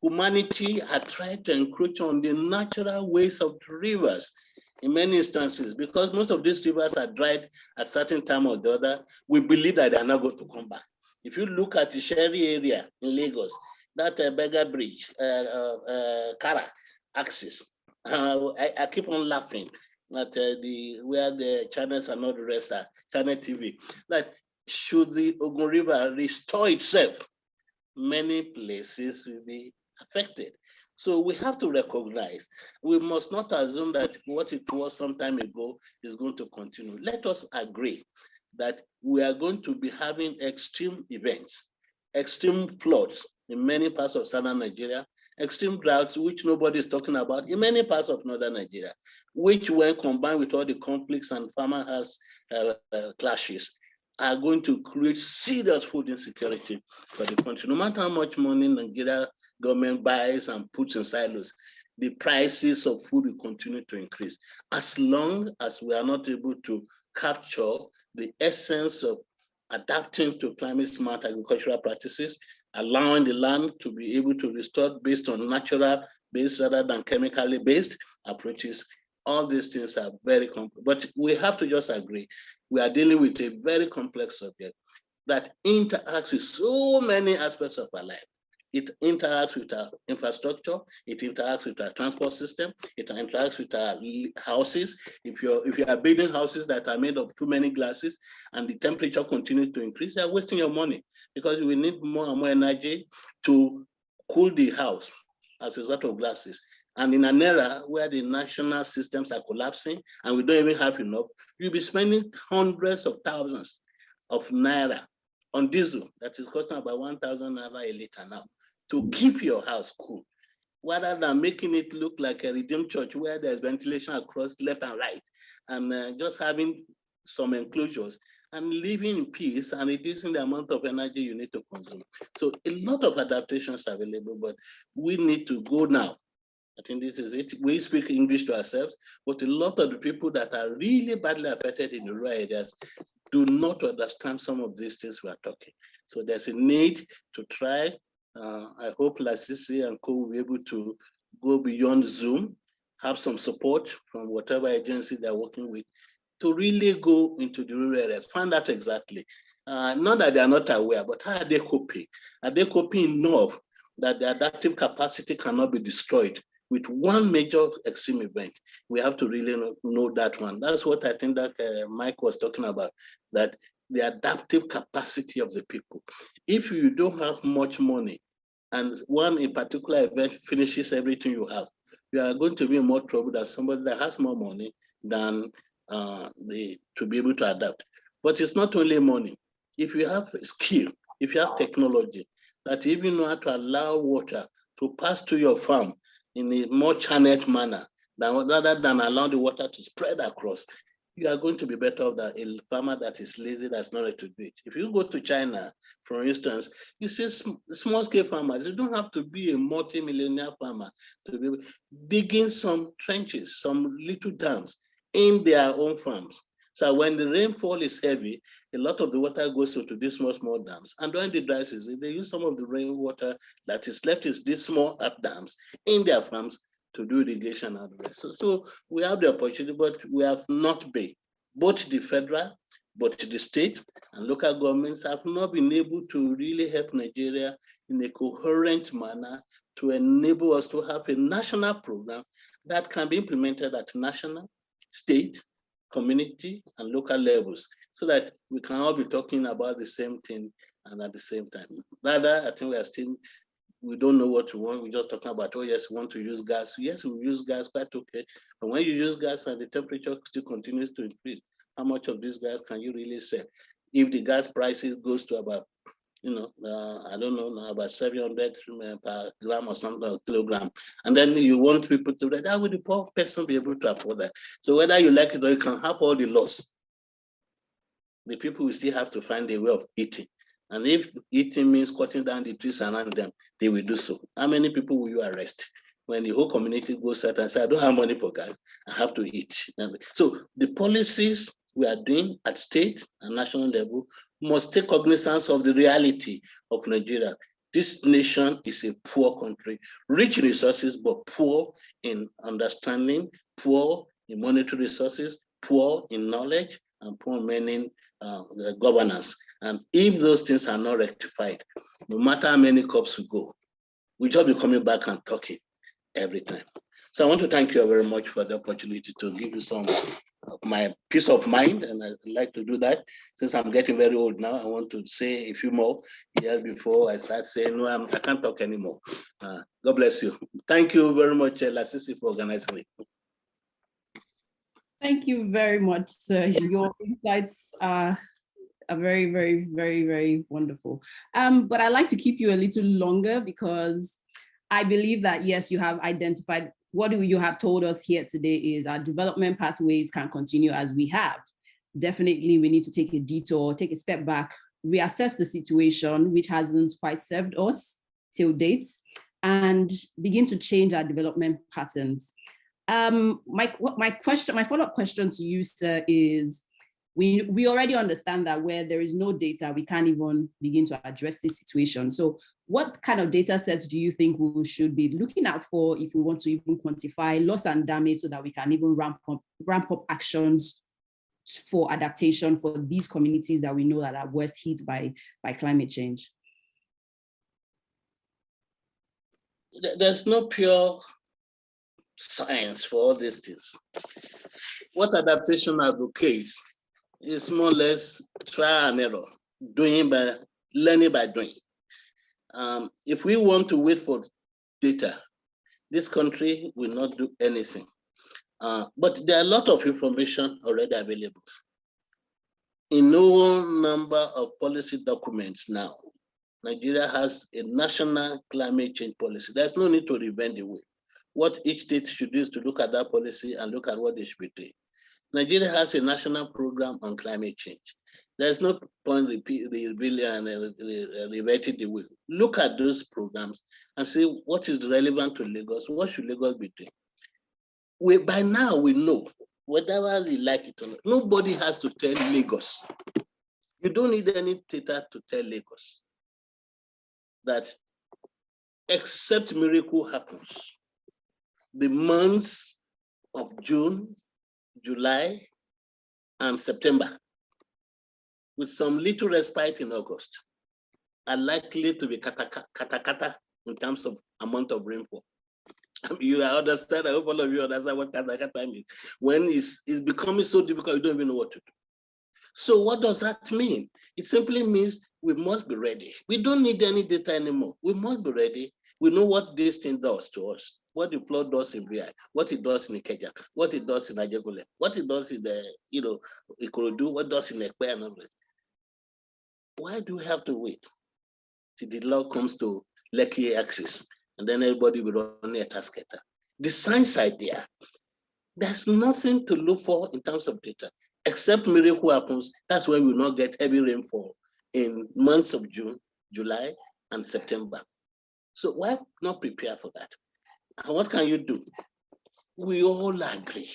humanity had tried to encroach on the natural ways of the rivers in many instances, because most of these rivers are dried at certain time or the other. We believe that they are not going to come back. If you look at the Sherry area in Lagos, that Beggar Bridge, Kara axis, I keep on laughing at where the channels are not the rest are, Channel TV. Like, should the Ogun River restore itself, many places will be affected. So we have to recognize, we must not assume that what it was some time ago is going to continue. Let us agree that we are going to be having extreme events, extreme floods in many parts of southern Nigeria, extreme droughts, which nobody is talking about, in many parts of northern Nigeria, which, when combined with all the conflicts and farmer-house clashes, are going to create serious food insecurity for the country. No matter how much money Nigeria government buys and puts in silos, the prices of food will continue to increase. As long as we are not able to capture the essence of adapting to climate smart agricultural practices, allowing the land to be able to restore based on natural based rather than chemically based approaches, all these things are very complex. But we have to just agree, we are dealing with a very complex subject that interacts with so many aspects of our life. It interacts with our infrastructure, it interacts with our transport system, it interacts with our houses. If you are building houses that are made of too many glasses and the temperature continues to increase, you are wasting your money, because we need more and more energy to cool the house as a result of glasses. And in an era where the national systems are collapsing and we don't even have enough, you'll be spending hundreds of thousands of naira on diesel that is costing about 1,000 naira a liter now to keep your house cool, rather than making it look like a redeemed church where there's ventilation across left and right, and just having some enclosures and living in peace and reducing the amount of energy you need to consume. So a lot of adaptations are available, but we need to go now. I think this is it. We speak English to ourselves, but a lot of the people that are really badly affected in the rural areas do not understand some of these things we are talking. So there's a need to try. I hope Lasisi and Co will be able to go beyond Zoom, have some support from whatever agency they're working with, to really go into the rural areas, find out exactly. Not that they are not aware, but how are they coping? Are they coping enough that the adaptive capacity cannot be destroyed with one major extreme event? We have to really know that one. That's what I think that Mike was talking about, that the adaptive capacity of the people. If you don't have much money and one in particular event finishes everything you have, you are going to be in more trouble than somebody that has more money than to be able to adapt. But it's not only money. If you have skill, if you have technology, that you even know how to allow water to pass to your farm in a more channeled manner, rather than allow the water to spread across, you are going to be better off than a farmer that is lazy, that's not ready to do it. If you go to China, for instance, you see small-scale farmers. You don't have to be a multi-millionaire farmer to be digging some trenches, some little dams in their own farms. So when the rainfall is heavy, a lot of the water goes into these small dams. And during the dry season, they use some of the rainwater that is left in these small dams in their farms to do irrigation out of it. So we have the opportunity, but we have not been. Both the federal, both the state and local governments have not been able to really help Nigeria in a coherent manner to enable us to have a national program that can be implemented at national, state, community, and local levels, so that we can all be talking about the same thing and at the same time. Rather, I think we don't know what we want. We're just talking about, oh yes, we want to use gas. Yes, we use gas, quite okay. But when you use gas and the temperature still continues to increase, how much of this gas can you really sell? If the gas prices goes to about, I don't know, now about 700 per gram or something, or kilogram. And then you want people to read, how would the poor person be able to afford that? So whether you like it or you can have all the loss, the people will still have to find a way of eating. And if eating means cutting down the trees around them, they will do so. How many people will you arrest? when the whole community goes out and says, I don't have money for gas, I have to eat. So the policies we are doing at state and national level must take cognizance of the reality of Nigeria. This nation is a poor country, rich in resources, but poor in understanding, poor in monetary resources, poor in knowledge, and poor in governance. And if those things are not rectified, no matter how many cups we go, we just be coming back and talking every time. So I want to thank you very much for the opportunity to give you some of my peace of mind, and I'd like to do that. Since I'm getting very old now, I want to say a few more years before I start saying, no, I can't talk anymore. God bless you. Thank you very much, Lasisi, for organizing it.
Thank you very much, sir. Your insights are very, very, very, very wonderful. But I'd like to keep you a little longer because I believe that, yes, you have identified what you have told us here today is our development pathways can continue as we have. Definitely, we need to take a detour, take a step back, reassess the situation, which hasn't quite served us till date, and begin to change our development patterns. My follow-up question to you, sir, is we already understand that where there is no data, we can't even begin to address this situation. So what kind of data sets do you think we should be looking out for if we want to even quantify loss and damage so that we can even ramp up actions for adaptation for these communities that we know that are worst hit by climate change?
There's no pure science for all these things. What adaptation advocates is more or less trial and error, learning by doing. If we want to wait for data, this country will not do anything. But there are a lot of information already available. In no number of policy documents now, Nigeria has a national climate change policy. There's no need to reinvent the wheel. What each state should do is to look at that policy and look at what they should be doing. Nigeria has a national program on climate change. There's no point repeating the wheel. Look at those programs and see what is relevant to Lagos. What should Lagos be doing? By now we know, whether we like it or not, nobody has to tell Lagos. You don't need any data to tell Lagos that except miracle happens, the months of June, July, and September, with some little respite in August, are likely to be kata in terms of amount of rainfall. You understand? I hope all of you understand what kata means. When it's becoming so difficult, you don't even know what to do. So what does that mean? It simply means we must be ready. We don't need any data anymore. We must be ready. We know what this thing does to us, what the flood does in BI, what it does in Ikeja, what it does in Ajegule, what it does in the, Ikorodu, what it does in Ekpe and everything. Why do we have to wait till the law comes to Lekki axis and then everybody will run a tasketer? The science idea, there's nothing to look for in terms of data, except miracle happens. That's when we will not get heavy rainfall in months of June, July, and September. So why not prepare for that? And what can you do? We all agree.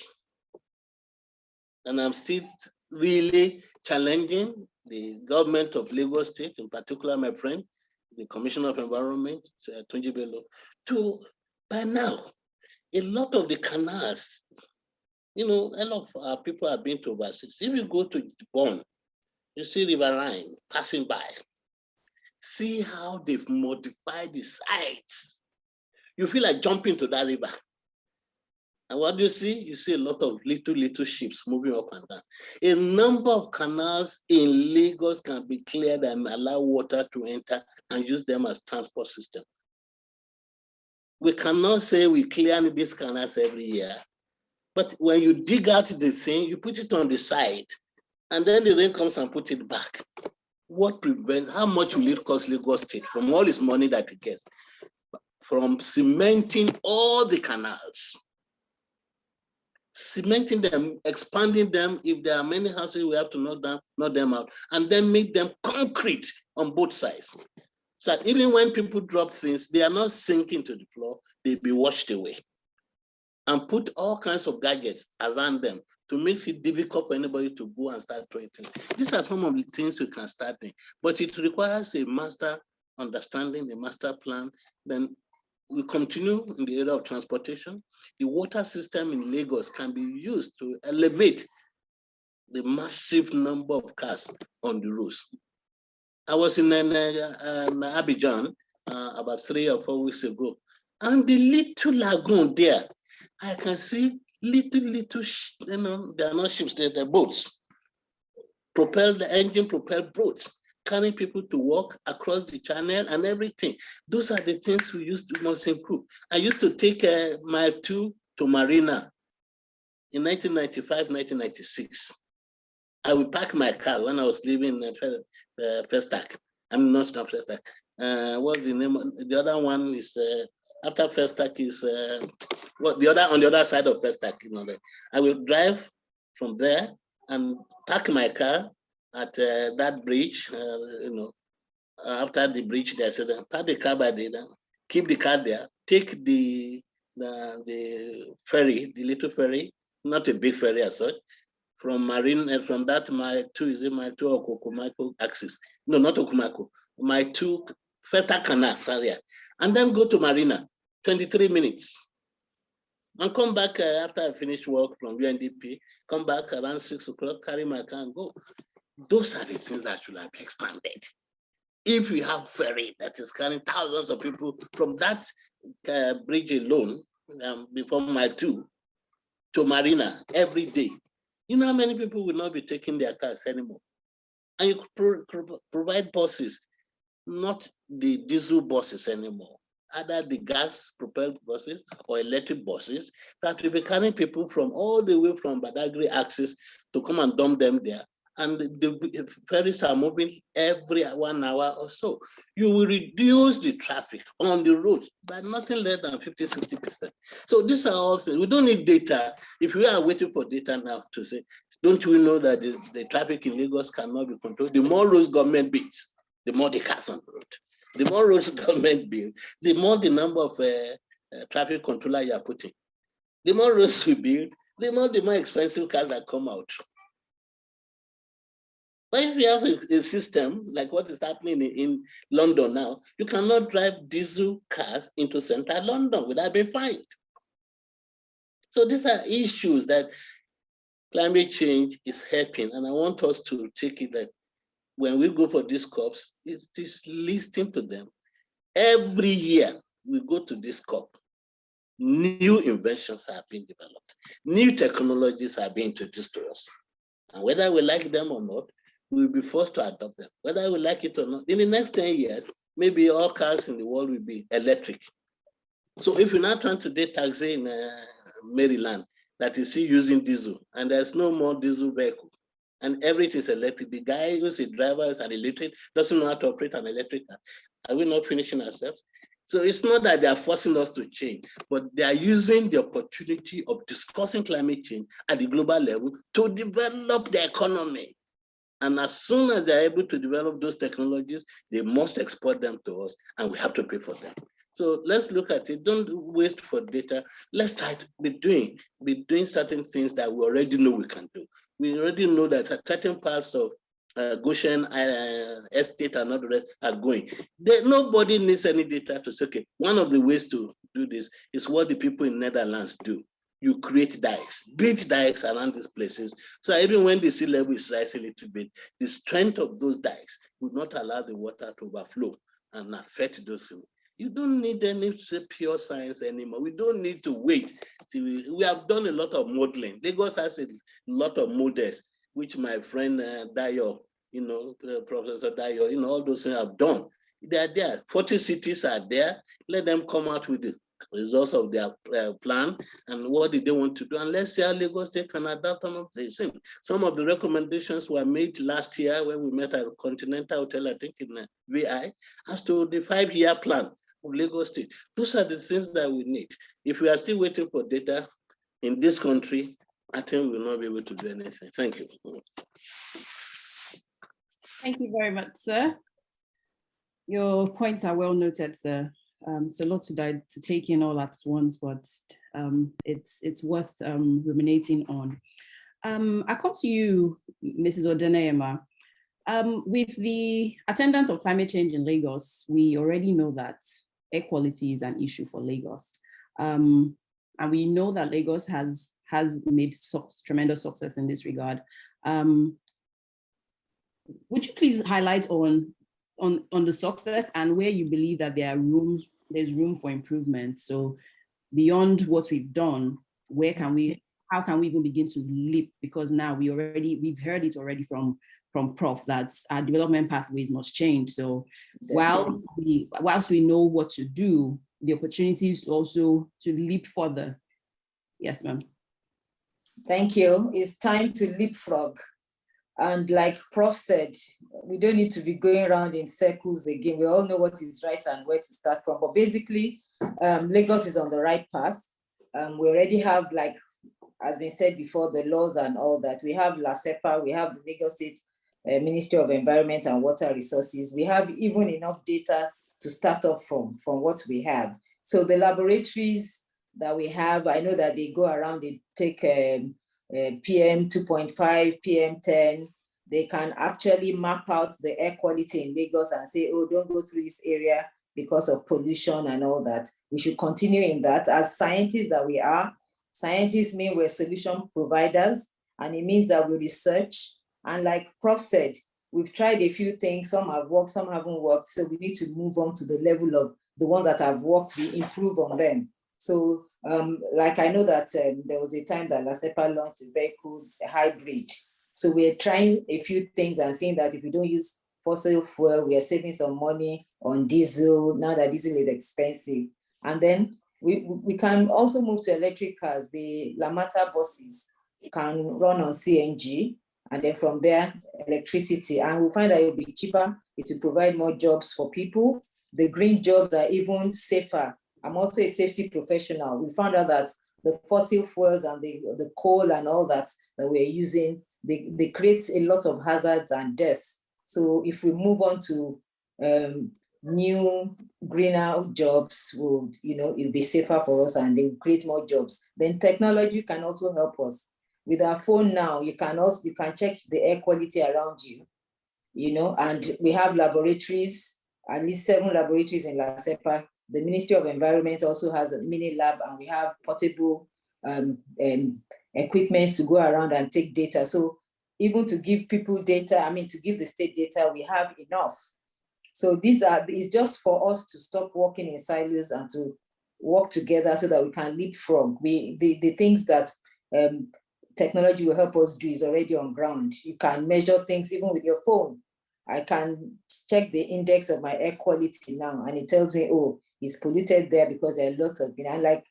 And I'm still really challenging the government of Lagos State, in particular, my friend, the Commissioner of Environment, Tunji Bello, to, by now, a lot of the canals, a lot of our people have been to overseas. If you go to Bonn, you see River Rhine passing by. See how they've modified the sites. You feel like jumping to that river. And what do you see? You see a lot of little ships moving up and down. A number of canals in Lagos can be cleared and allow water to enter and use them as transport systems. We cannot say we clear these canals every year, but when you dig out the thing, you put it on the side, and then the rain comes and put it back. What prevents, how much will it cost Lagos State from all its money that it gets from cementing all the canals? Cementing them, expanding them. If there are many houses, we have to knock them out, and then make them concrete on both sides. So even when people drop things, they are not sinking to the floor, they'll be washed away. And put all kinds of gadgets around them to make it difficult for anybody to go and start throwing things. These are some of the things we can start doing, but it requires a master understanding, a master plan. Then we continue in the area of transportation. The water system in Lagos can be used to elevate the massive number of cars on the roads. I was in Abidjan about 3 or 4 weeks ago, and the little lagoon there, I can see little, they are not ships, they're boats, engine-propelled boats, carrying people to walk across the channel and everything. Those are the things we must improve. I used to take Mile 2 to Marina in 1995, 1996. I would park my car when I was living in Festac. I'm not Festac. What's the name? The other one is after Festac is on the other side of Festac. I will drive from there and park my car at that bridge. After the bridge, there, so park the car by there, keep the car there, take the ferry, the little ferry, not a big ferry as such, from Marine, and from that Mile 2, is it Mile 2 or Okomako axis? No, not Okomako. Mile 2, Festac Canal, sorry. And then go to Marina, 23 minutes. And come back after I finish work from UNDP, come back around 6 o'clock, carry my car and go. Those are the things that should have been expanded. If we have ferry that is carrying thousands of people from that bridge alone, before Mile 2, to Marina every day, you know how many people will not be taking their cars anymore? And you provide buses, not the diesel buses anymore, either the gas-propelled buses or electric buses that will be carrying people from all the way from Badagry axis to come and dump them there. And the ferries are moving every 1 hour or so. You will reduce the traffic on the roads by nothing less than 50–60%. So these are all things. We don't need data. If we are waiting for data now to say, don't we know that the traffic in Lagos cannot be controlled? The more roads government builds, the more the cars on the road. The more roads government builds, the more the number of traffic controllers you are putting. The more roads we build, the more expensive cars that come out. But if you have a system like what is happening in London now, you cannot drive diesel cars into central London without being fined. So these are issues that climate change is helping, and I want us to take it that when we go for these COPs, it is listening to them. Every year we go to this COP, new inventions are being developed, new technologies are being introduced to us, and whether we like them or not, we will be forced to adopt them, whether we like it or not. In the next 10 years, maybe all cars in the world will be electric. So if you're not trying to do taxi in Maryland that is still using diesel, and there's no more diesel vehicle, and everything is electric, the guy who's a driver is an electric, doesn't know how to operate an electric car. Are we not finishing ourselves? So it's not that they are forcing us to change, but they are using the opportunity of discussing climate change at the global level to develop the economy. And as soon as they're able to develop those technologies, they must export them to us, and we have to pay for them. So let's look at it. Don't waste for data. Let's try to be doing certain things that we already know we can do. We already know that certain parts of Goshen estate and all the rest are going. Nobody needs any data to say, okay, one of the ways to do this is what the people in Netherlands do. You create dikes, build dikes around these places. So even when the sea level is rising a little bit, the strength of those dikes would not allow the water to overflow and affect those people. You don't need any pure science anymore. We don't need to wait. We have done a lot of modeling. Lagos has a lot of models, which my friend Dayo, Professor Dayo, all those things have done. They are there. 40 cities are there. Let them come out with the results of their plan and what did they want to do. And let's see how Lagos State can adapt some of these things. Some of the recommendations were made last year when we met at Continental Hotel, I think in VI, as to the 5-year plan of Lagos State. Those are the things that we need. If we are still waiting for data in this country, I think we will not be able to do anything. Thank you.
Thank you very much, sir. Your points are well noted, sir. It's a lot to take in all at once, but it's worth ruminating on. I come to you, Mrs. Odenae. With the attendance of climate change in Lagos, we already know that air quality is an issue for Lagos. And we know that Lagos has made tremendous success in this regard. Would you please highlight on the success and where you believe that there's room for improvement? So beyond what we've done, how can we even begin to leap? Because now we've heard it already from Prof that our development pathways must change. So whilst we know what to do, the opportunities also to leap further. Yes, ma'am.
Thank you. It's time to leapfrog. And like Prof said, we don't need to be going around in circles again. We all know what is right and where to start from. But basically, Lagos is on the right path. We already have, like, as been said before, the laws and all that. We have LASEPA, we have the Lagos State Ministry of Environment and Water Resources. We have even enough data to start off from what we have. So the laboratories that we have, I know that they go around, they take PM 2.5, PM 10. They can actually map out the air quality in Lagos and say, oh, don't go through this area because of pollution and all that. We should continue in that. As scientists that we are, scientists mean we're solution providers, and it means that we research. And like Prof said, we've tried a few things, some have worked, some haven't worked. So we need to move on to the level of the ones that have worked, we improve on them. So like I know that there was a time that LASEPA launched a vehicle, a hybrid. So we're trying a few things and seeing that if we don't use fossil fuel, we are saving some money on diesel, now that diesel is expensive. And then we can also move to electric cars. The Lamata buses can run on CNG, and then from there, electricity. And we'll find that it will be cheaper. It will provide more jobs for people. The green jobs are even safer. I'm also a safety professional. We found out that the fossil fuels and the coal and all that we're using, they create a lot of hazards and deaths. So if we move on to new greener jobs, it'll be safer for us and they will create more jobs. Then technology can also help us. With our phone now, you can check the air quality around you, and we have laboratories, at least 7 laboratories in LASEPA. The Ministry of Environment also has a mini lab, and we have portable equipment to go around and take data. So even to give people data, to give the state data, we have enough. So it's just for us to stop working in silos and to work together so that we can leapfrog. The things that technology will help us do is already on ground. You can measure things even with your phone. I can check the index of my air quality now, and it tells me, oh, it's polluted there because there are lots of, and like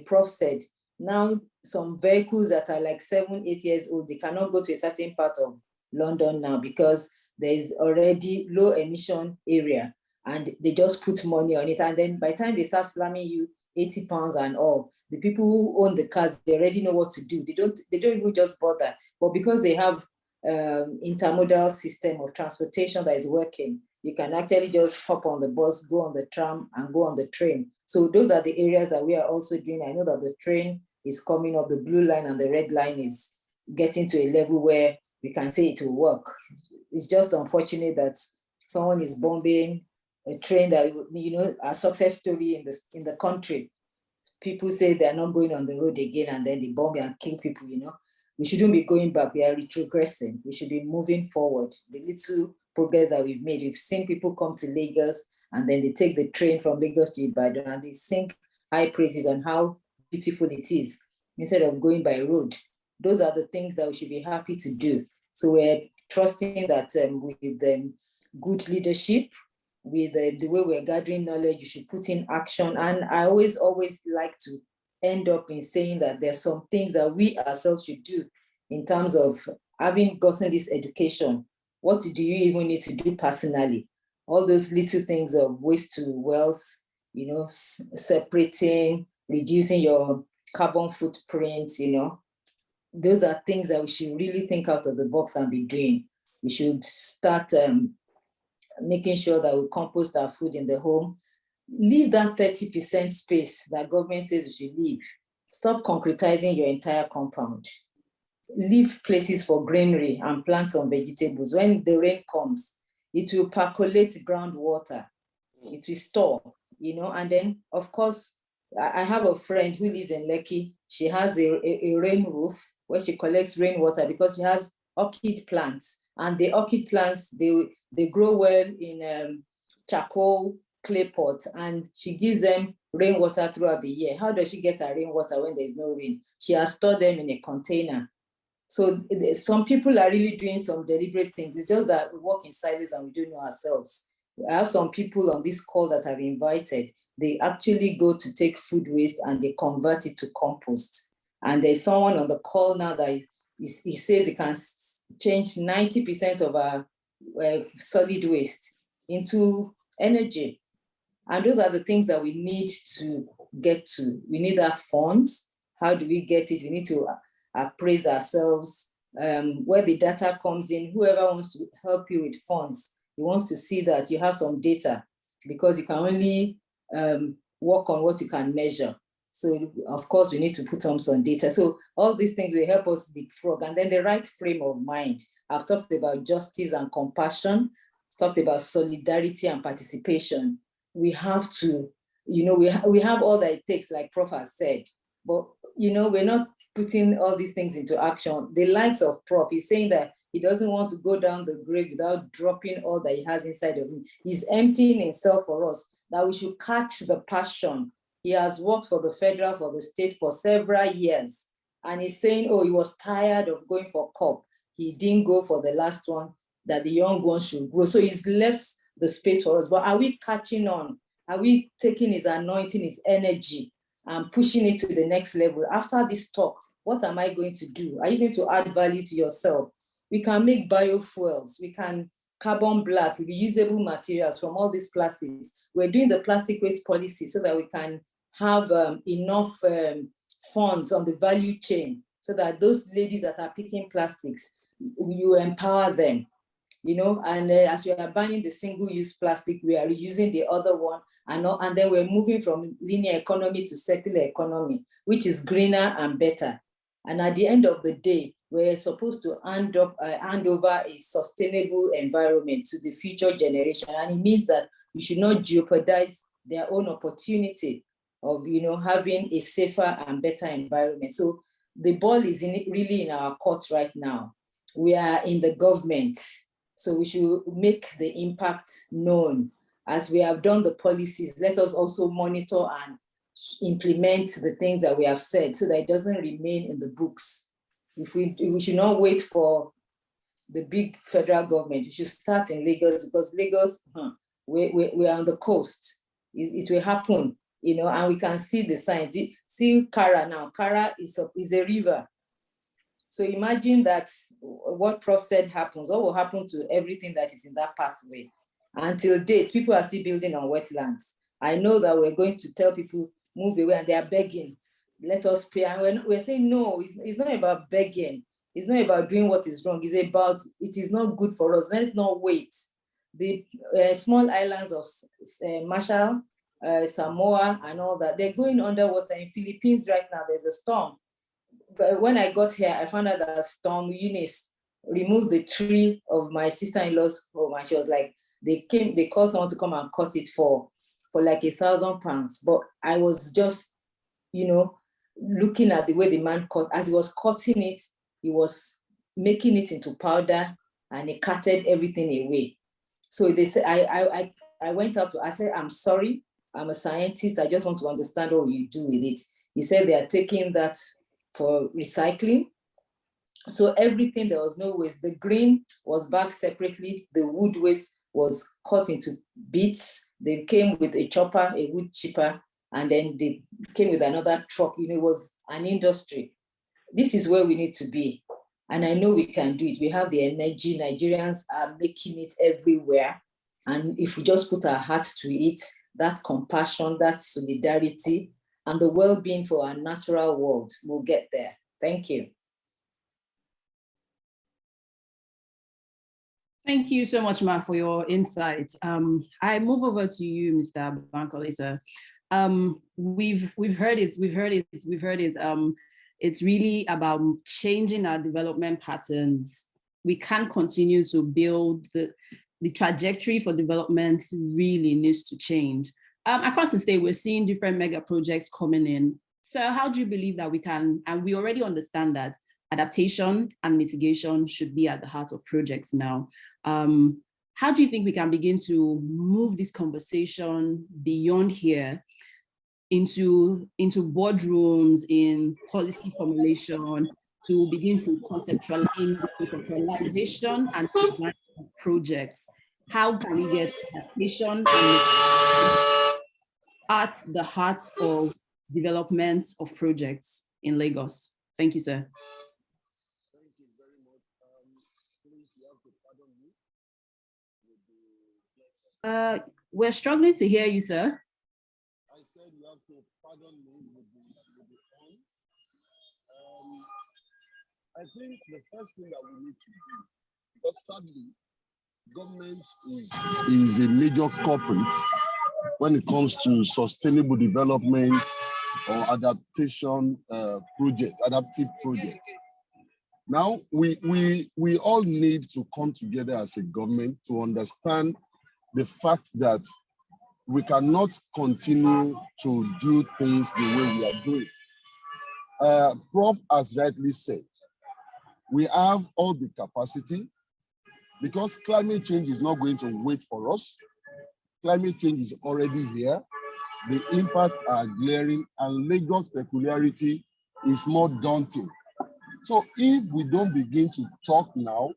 Prof said, now some vehicles that are like 7, 8 years old, they cannot go to a certain part of London now because there is already low emission area, and they just put money on it. And then by the time they start slamming you 80 pounds and all, the people who own the cars, they already know what to do. They don't even just bother. But because they have intermodal system of transportation that is working, you can actually just hop on the bus, go on the tram, and go on the train. So those are the areas that we are also doing. I know that the train is coming up, the blue line and the red line is getting to a level where we can say it will work. It's just unfortunate that someone is bombing a train that, a success story in the country. People say they're not going on the road again, and then they bomb and kill people, We shouldn't be going back. We are retrogressing. We should be moving forward. The little progress that we've made, we've seen people come to Lagos and then they take the train from Lagos to Ibadan and they sing high praises on how beautiful it is instead of going by road. Those are the things that we should be happy to do. So we're trusting that with good leadership, with the way we're gathering knowledge, you should put in action. And I always like to end up in saying that there's some things that we ourselves should do in terms of having gotten this education. What do you even need to do personally? All those little things of waste to wealth, separating, reducing your carbon footprint, those are things that we should really think out of the box and be doing. We should start making sure that we compost our food in the home. Leave that 30% space that government says we should leave. Stop concretizing your entire compound. Leave places for greenery and plant some vegetables. When the rain comes, it will percolate groundwater. It will store, you know, and then, of course, I have a friend who lives in Lekki. She has a rain roof where she collects rainwater because she has orchid plants. And the orchid plants, they grow well in charcoal clay pots, and she gives them rainwater throughout the year. How does she get her rainwater when there's no rain? She has stored them in a container. So some people are really doing some deliberate things. It's just that we work in silos and we don't know ourselves. I have some people on this call that I've invited. They actually go to take food waste and they convert it to compost. And there's someone on the call now that he says he can change 90% of our solid waste into energy. And those are the things that we need to get to. We need our funds. How do we get it? We need to appraise ourselves. Where the data comes in, whoever wants to help you with funds, he wants to see that you have some data, because you can only work on what you can measure. So of course we need to put on some data. So all these things will help us leapfrog. And then the right frame of mind. I've talked about justice and compassion. I've talked about solidarity and participation. We have to, you know, we have all that it takes, like Prof has said, but you know, we're not putting all these things into action. The likes of Prof, he's saying that he doesn't want to go down the grave without dropping all that he has inside of him. He's emptying himself for us, that we should catch the passion. He has worked for the federal, for the state for several years. And he's saying, oh, he was tired of going for COP. He didn't go for the last one, that the young ones should grow. So he's left the space for us. But are we catching on? Are we taking his anointing, his energy, and pushing it to the next level? After this talk, what am I going to do? Are you going to add value to yourself? We can make biofuels. We can carbon black, reusable materials from all these plastics. We're doing the plastic waste policy so that we can have enough funds on the value chain, so that those ladies that are picking plastics, you empower them, you know, and as we are banning the single-use plastic, we are reusing the other one, and then we're moving from linear economy to circular economy, which is greener and better. And at the end of the day, we're supposed to hand over a sustainable environment to the future generation. And it means that we should not jeopardize their own opportunity of, you know, having a safer and better environment. So the ball is really in our court right now. We are in the government, so we should make the impact known. As we have done the policies, let us also monitor and implement the things that we have said, so that it doesn't remain in the books. If we should not wait for the big federal government. We should start in Lagos, because Lagos, we are on the coast. It will happen, you know, and we can see the signs. See Kara now. Kara is a river. So imagine that what Prof said happens. What will happen to everything that is in that pathway? Until date, people are still building on wetlands. I know that we're going to tell people move away, and they are begging, let us pay. And we're saying, no, it's not about begging. It's not about doing what is wrong. It's about, it is not good for us. Let's not wait. The small islands of Marshall, Samoa, and all that, they're going underwater. In Philippines right now, there's a storm. But when I got here, I found out that Storm Eunice removed the tree of my sister-in-law's home, and she was like, they called someone to come and cut it for like £1,000. But I was just, you know, looking at the way the man cut. As he was cutting it, he was making it into powder, and he cutted everything away. So they said, I went up to, I said, I'm sorry, I'm a scientist, I just want to understand what you do with it. He said they are taking that for recycling. So everything, there was no waste. The green was bagged separately, the wood waste was cut into bits. They came with a chopper, a wood chipper, and then they came with another truck. You know, it was an industry. This is where we need to be. And I know we can do it. We have the energy. Nigerians are making it everywhere. And if we just put our hearts to it, that compassion, that solidarity, and the well-being for our natural world, we'll get there. Thank you.
Thank you so much, Ma, for your insight. I move over to you, Mr. Bankole, sir. We've heard it. It's really about changing our development patterns. We can't continue to build the trajectory for development really needs to change. Across the state, we're seeing different mega projects coming in. So how do you believe that we can, and we already understand that adaptation and mitigation should be at the heart of projects now. How do you think we can begin to move this conversation beyond here into boardrooms, in policy formulation, to begin to conceptualization and design of projects? How can we get adaptation and at the heart of development of projects in Lagos? Thank you, sir.
Thank you very much. Please, you have to pardon me.
We're struggling to hear you, sir.
I said you have to pardon me with the phone. I think the first thing that we need to do, because sadly, government is a major culprit when it comes to sustainable development or adaptation adaptive projects. Now, we all need to come together as a government to understand the fact that we cannot continue to do things the way we are doing. Prof has rightly said, we have all the capacity because climate change is not going to wait for us. Climate change is already here. The impacts are glaring and Lagos' peculiarity is more daunting. So if we don't begin to talk now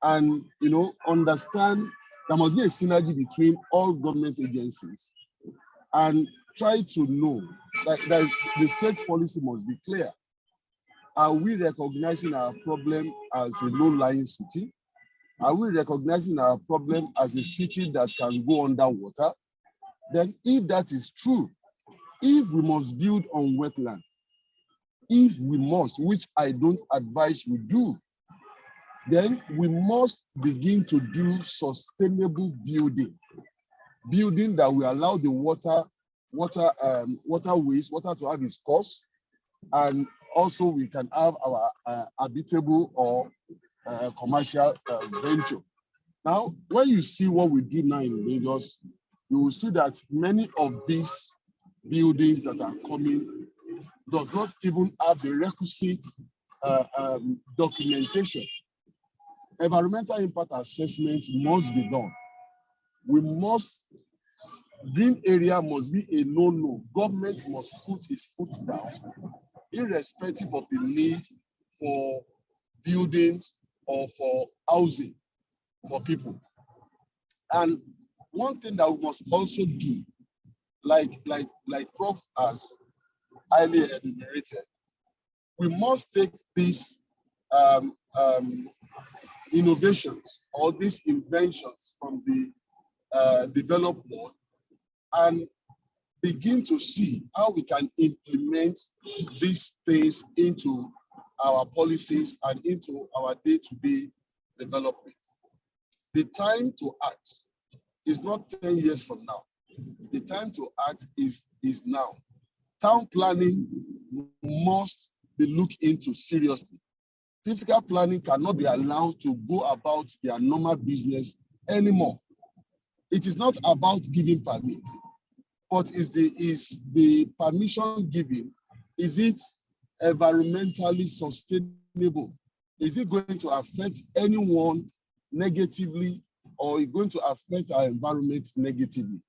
and understand there must be a synergy between all government agencies and try to know that the state policy must be clear. Are we recognizing our problem as a low-lying city? Are we recognizing our problem as a city that can go underwater? Then if that is true, if we must build on wetland, if we must, which I don't advise we do, then we must begin to do sustainable building that will allow the waterways to have its course, and also we can have our habitable or commercial venture. Now, when you see what we do now in Lagos, you will see that many of these buildings that are coming does not even have the requisite documentation. Environmental impact assessment must be done. Green area must be a no-no. Government must put its foot down, irrespective of the need for buildings or for housing for people. And one thing that we must also do, like Prof has highly enumerated, we must take these innovations or these inventions from the developed world and begin to see how we can implement these things into our policies and into our day-to-day development. The time to act is not 10 years from now. The time to act is now. Town planning must be looked into seriously. Physical planning cannot be allowed to go about their normal business anymore. It is not about giving permits, but is the permission given, is it environmentally sustainable? Is it going to affect anyone negatively, or is it going to affect our environment negatively?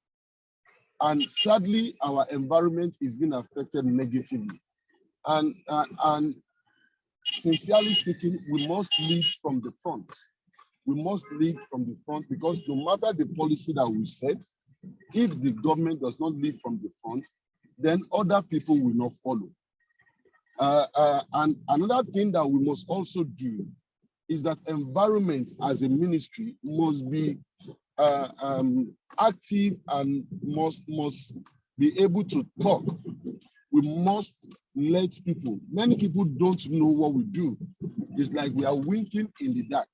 And sadly, our environment is being affected negatively. And sincerely speaking, we must lead from the front. We must lead from the front, because no matter the policy that we set, if the government does not lead from the front, then other people will not follow. And another thing that we must also do is that environment as a ministry must be active and must be able to talk. We must let people. Many people don't know what we do. It's like we are winking in the dark.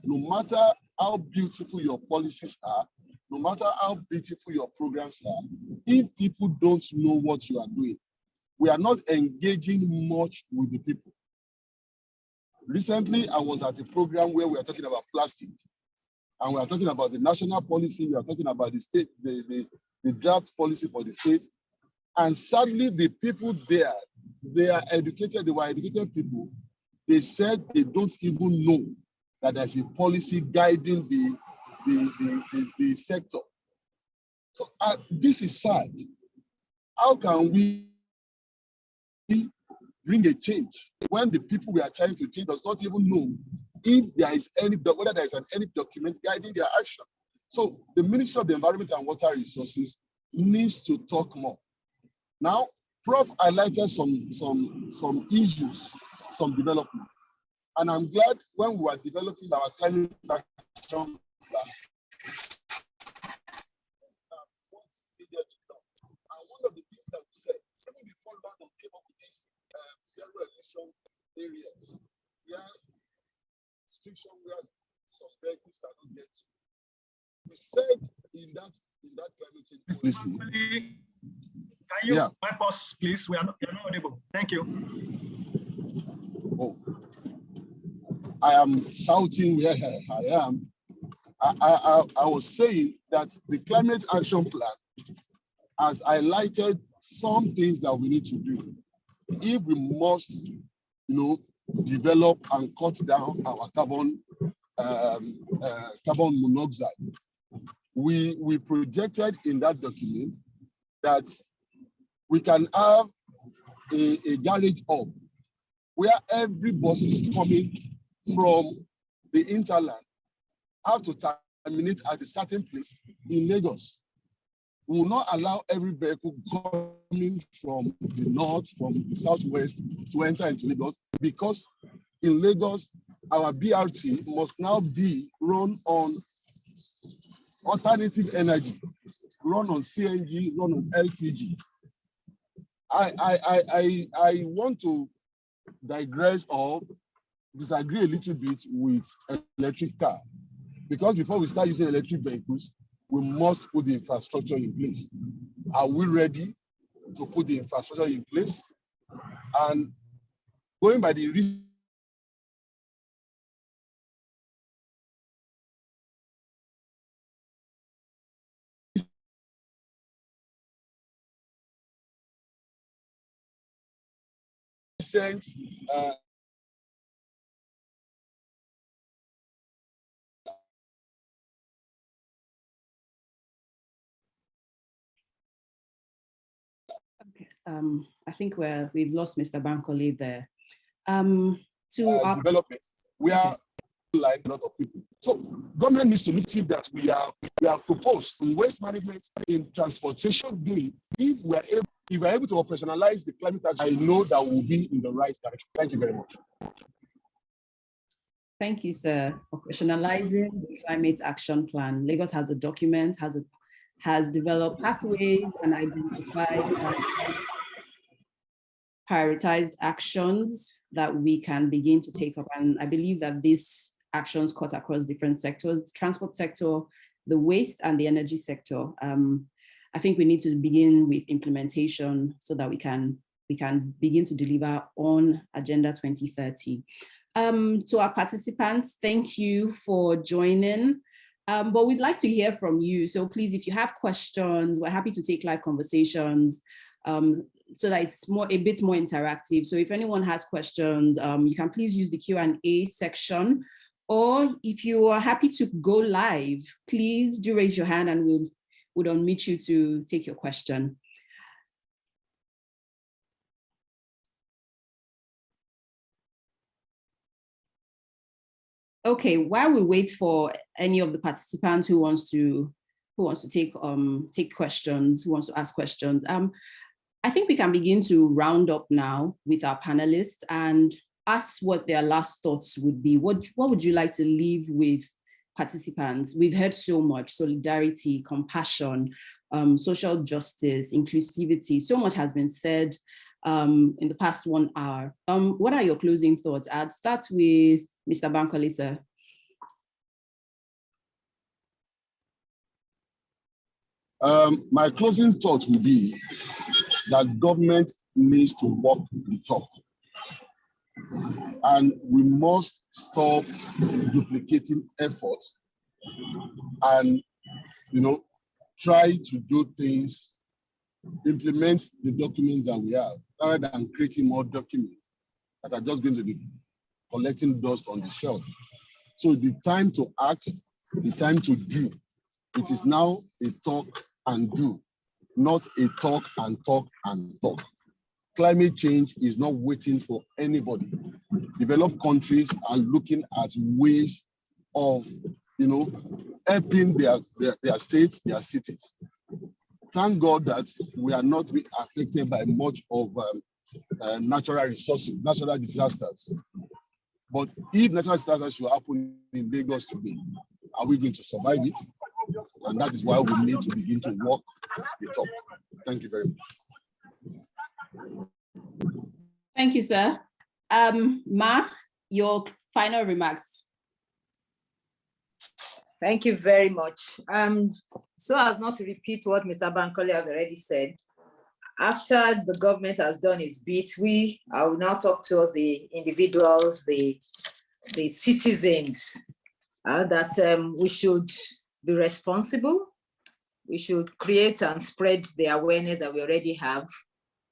No matter how beautiful your policies are, no matter how beautiful your programs are, if people don't know what you are doing, we are not engaging much with the people. Recently, I was at a program where we are talking about plastic, and we are talking about the national policy, we are talking about the state, the draft policy for the state. And sadly, the people there, they were educated people. They said they don't even know that there's a policy guiding the sector. So this is sad. How can we bring a change when the people we are trying to change does not even know if there is whether there is any document guiding their action? So the Ministry of the Environment and Water Resources needs to talk more. Now, Prof highlighted some issues, some development. And I'm glad when we are developing our climate action plan, what's needed to come. And one of the things that we said, even before London came up with these zero emission areas, where restriction where some vehicles cannot get to. We said in that climate change policy.
Can you help us, please? You're not audible. Thank you.
Oh, I am shouting where I am. I was saying that the climate action plan has highlighted some things that we need to do. If we must, develop and cut down our carbon monoxide, we projected in that document that we can have a garage hub where every bus is coming from the interland have to terminate at a certain place in Lagos. We will not allow every vehicle coming from the north, from the southwest to enter into Lagos, because in Lagos, our BRT must now be run on alternative energy, run on CNG, run on LPG. I want to digress or disagree a little bit with electric car, because before we start using electric vehicles, we must put the infrastructure in place. Are we ready to put the infrastructure in place? And going by the recent
I think we've lost Mr. Bankole there.
Development, we are like a lot of people. So government needs to look at that we are proposed in waste management, in transportation doing. If we are able to operationalize the climate action, I know that we'll be in the right direction. Thank you very much.
Thank you, sir. Operationalizing the climate action plan. Lagos has a document, has developed pathways and identified prioritized actions that we can begin to take up. And I believe that these actions cut across different sectors, the transport sector, the waste and the energy sector. I think we need to begin with implementation so that we can begin to deliver on Agenda 2030. To our participants, thank you for joining. But we'd like to hear from you. So please, if you have questions, we're happy to take live conversations so that it's a bit more interactive. So if anyone has questions, you can please use the Q&A section, or if you are happy to go live, please do raise your hand and we'll unmute you to take your question. Okay, while we wait for any of the participants who wants to take questions, who wants to ask questions, I think we can begin to round up now with our panelists and ask what their last thoughts would be. What would you like to leave with participants? We've heard so much: solidarity, compassion, social justice, inclusivity. So much has been said in the past 1 hour. What are your closing thoughts? I'd start with Mr. Bankole, sir.
My closing thought will be that government needs to walk the talk. And we must stop duplicating efforts and, try to do things, implement the documents that we have, rather than creating more documents that are just going to be collecting dust on the shelf. So the time to act, the time to do, it is now a talk and do, not a talk and talk and talk. Climate change is not waiting for anybody. Developed countries are looking at ways of, helping their states, their cities. Thank God that we are not being affected by much of natural resources, natural disasters. But if natural disasters should happen in Lagos today, are we going to survive it? And that is why we need to begin to walk the talk. Thank you very much.
Thank you, sir. Ma, your final remarks.
Thank you very much. So as not to repeat what Mr. Bankole has already said, after the government has done its bit, I will now talk to us, the individuals, the citizens, that we should be responsible. We should create and spread the awareness that we already have.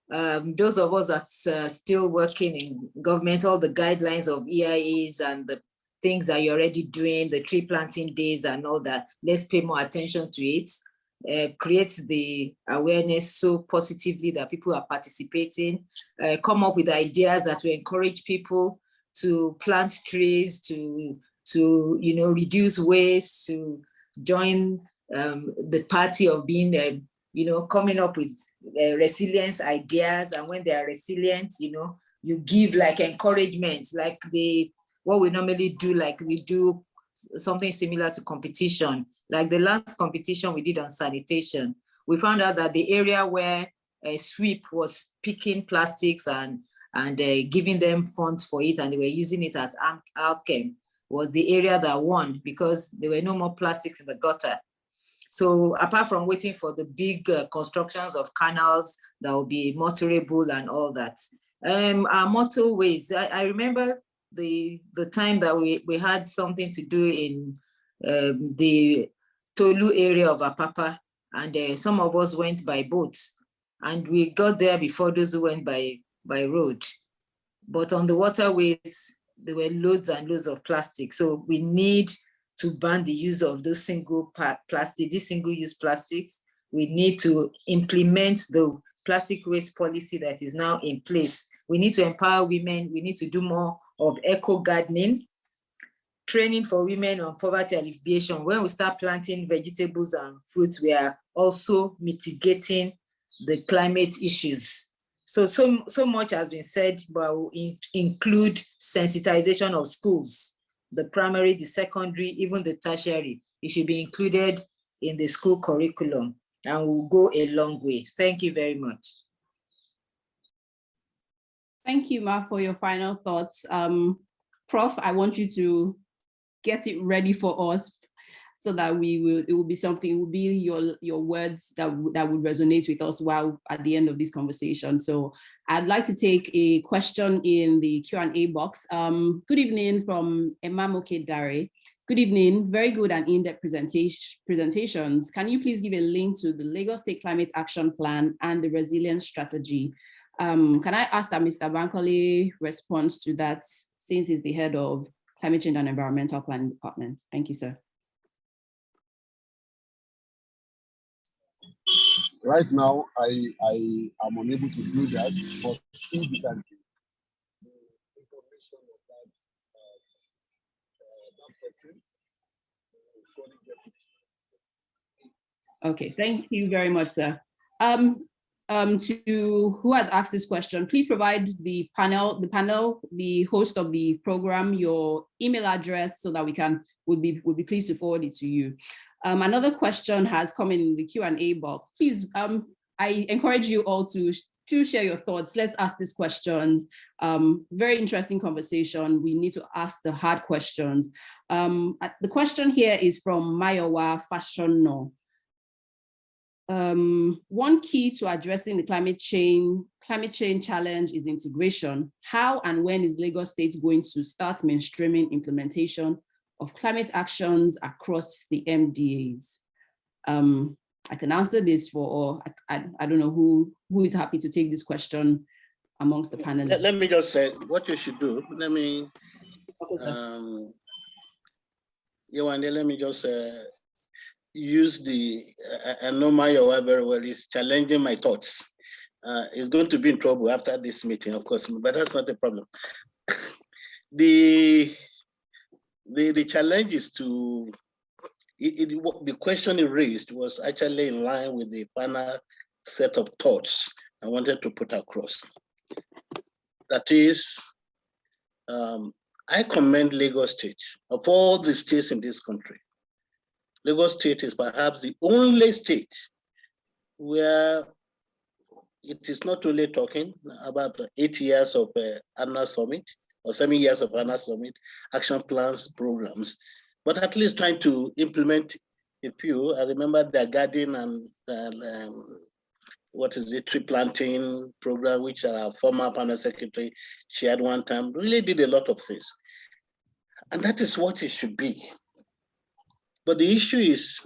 Those of us that's still working in government, all the guidelines of EIAs and the things that you're already doing, the tree planting days and all that, let's pay more attention to it. Create the awareness so positively that people are participating, come up with ideas that will encourage people to plant trees, to reduce waste, to join the party of being, coming up with resilience ideas. And when they are resilient, you give like encouragement, like what we normally do, like we do something similar to competition. Like the last competition we did on sanitation, we found out that the area where a sweep was picking plastics and giving them funds for it, and they were using it at Alchem, was the area that won because there were no more plastics in the gutter. So apart from waiting for the big constructions of canals that will be motorable and all that, our motorways, I remember the time that we had something to do in the Tolu area of Apapa, and some of us went by boat, and we got there before those who went by road. But on the waterways, there were loads and loads of plastic. So we need to ban the use of those these single-use plastics. We need to implement the plastic waste policy that is now in place. We need to empower women. We need to do more of eco gardening, training for women on poverty alleviation. When we start planting vegetables and fruits, we are also mitigating the climate issues. So much has been said, but we'll include sensitization of schools, the primary, the secondary, even the tertiary. It should be included in the school curriculum, and will go a long way. Thank you very much.
Thank you, Ma, for your final thoughts. Prof, I want you to get it ready for us so that it will be your words that would resonate with us while at the end of this conversation. So I'd like to take a question in the Q&A box. Good evening from Emamoke Dare. Good evening, very good and in-depth presentations. Can you please give a link to the Lagos State Climate Action Plan and the Resilience Strategy? Can I ask that Mr. Bankole responds to that, since he's the head of Climate Change and Environmental Planning Department? Thank you, sir.
Right now, I am unable to do that, but if you can give the information of that person, we'll surely get it.
Okay, thank you very much, sir. To who has asked this question, please provide the host of the program, your email address so that would be pleased to forward it to you. Another question has come in the Q&A box. Please, I encourage you all to share your thoughts. Let's ask these questions. Very interesting conversation. We need to ask the hard questions. The question here is from Mayowa Fashiono. one key to addressing the climate change challenge is integration. How and when is Lagos State going to start mainstreaming implementation of climate actions across the MDAs? I can answer this for, I don't know who is happy to take this question amongst the panel.
Let me just say what you should do. Let me, let me just use the, I know Maya very well, is challenging my thoughts. It's going to be in trouble after this meeting, of course, but that's not the problem. The challenge is to, the question he raised was actually in line with the final set of thoughts I wanted to put across. That is, I commend Lagos State. Of all the states in this country, Lagos State is perhaps the only state where it is not only talking about 8 years of annual summit or 7 years of annual summit, action plans, programs, but at least trying to implement a few. I remember the garden and what is it, tree planting program, which our former panel secretary chaired one time, really did a lot of things. And that is what it should be. But the issue is,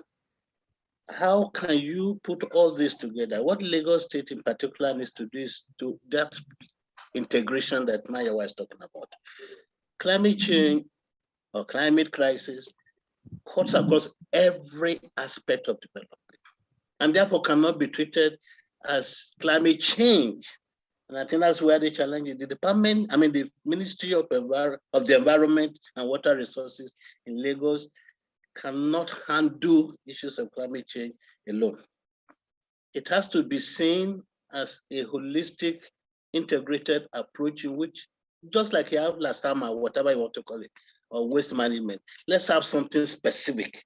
how can you put all this together? What Lagos State in particular needs to do is to that integration that Maya was talking about. Climate change or climate crisis cuts across every aspect of development and therefore cannot be treated as climate change. And I think that's where the challenge is. The department, the Ministry of the Environment and Water Resources in Lagos cannot handle issues of climate change alone. It has to be seen as a holistic, integrated approach in which, just like you have last time or whatever you want to call it, or waste management, let's have something specific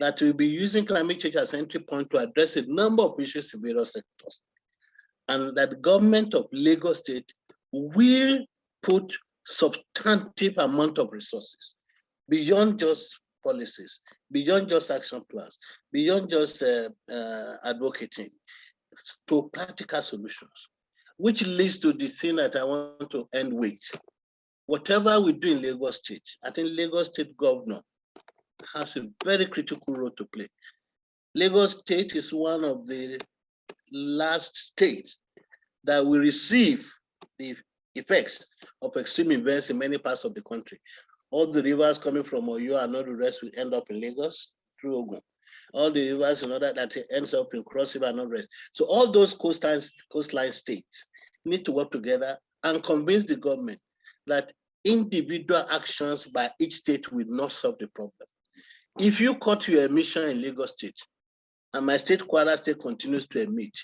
that will be using climate change as an entry point to address a number of issues in various sectors. And that the government of Lagos State will put substantive amount of resources beyond just policies, beyond just action plans, beyond just advocating, to practical solutions, which leads to the thing that I want to end with. Whatever we do in Lagos State, I think Lagos State governor has a very critical role to play. Lagos State is one of the last states that will receive the effects of extreme events in many parts of the country. All the rivers coming from Oyo and all the rest will end up in Lagos through Ogun. All the rivers in order that it ends up in Cross River and all the rest. So all those coastline states need to work together and convince the government that individual actions by each state will not solve the problem. If you cut your emission in Lagos State, and my state, Kwara State, continues to emit,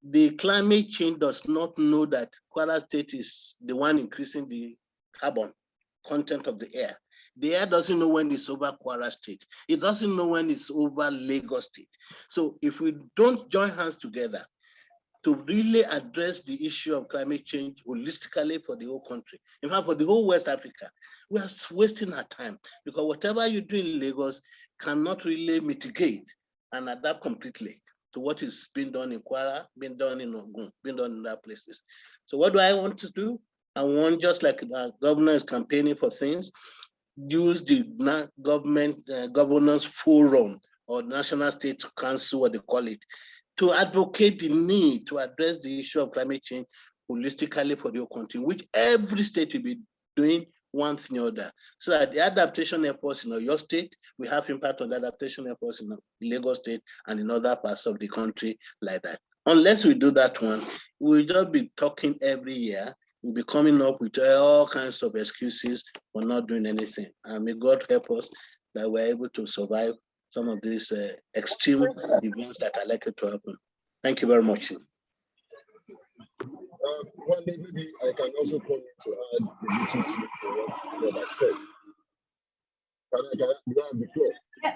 the climate change does not know that Kwara State is the one increasing the carbon content of the air. The air doesn't know when it's over Kwara State. It doesn't know when it's over Lagos State. So if we don't join hands together to really address the issue of climate change holistically for the whole country, in fact, for the whole West Africa, we are wasting our time, because whatever you do in Lagos cannot really mitigate and adapt completely to what is being done in Kwara, being done in Ogun, being done in other places. So what do I want to do? I want, just like the governor is campaigning for things, use the government governance forum or national state council, what they call it, to advocate the need to address the issue of climate change holistically for the whole country, which every state will be doing one thing or other. So that the adaptation efforts in your state, we have impact on the adaptation efforts in Lagos State and in other parts of the country like that. Unless we do that one, we'll just be talking every year. We'll be coming up with all kinds of excuses for not doing anything. And may God help us that we're able to survive some of these extreme events that are likely to happen. Thank you very much.
One day, maybe I can also come in to add a little to what I said. Can I have the floor?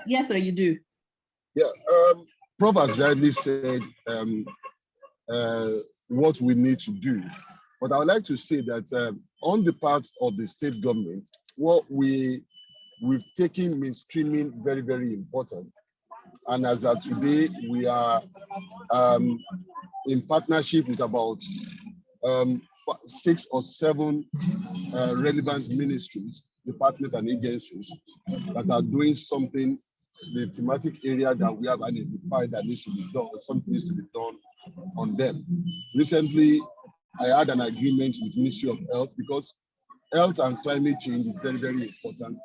Yes, sir, you do.
Yeah, Prof has rightly said what we need to do. But I would like to say that on the part of the state government, what we've taken mainstreaming very, very important. And as of today, we are in partnership with about 6 or 7 relevant ministries, departments, and agencies that are doing something, the thematic area that we have identified that needs to be done, something needs to be done on them. Recently, I had an agreement with the Ministry of Health because health and climate change is very, very important.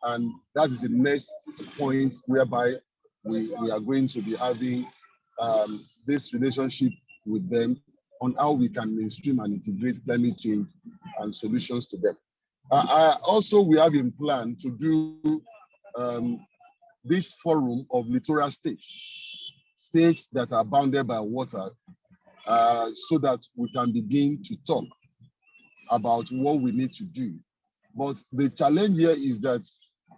And that is the next point whereby we are going to be having this relationship with them on how we can mainstream and integrate climate change and solutions to them. Also, we have in plan to do this forum of littoral states that are bounded by water, so that we can begin to talk about what we need to do. But the challenge here is that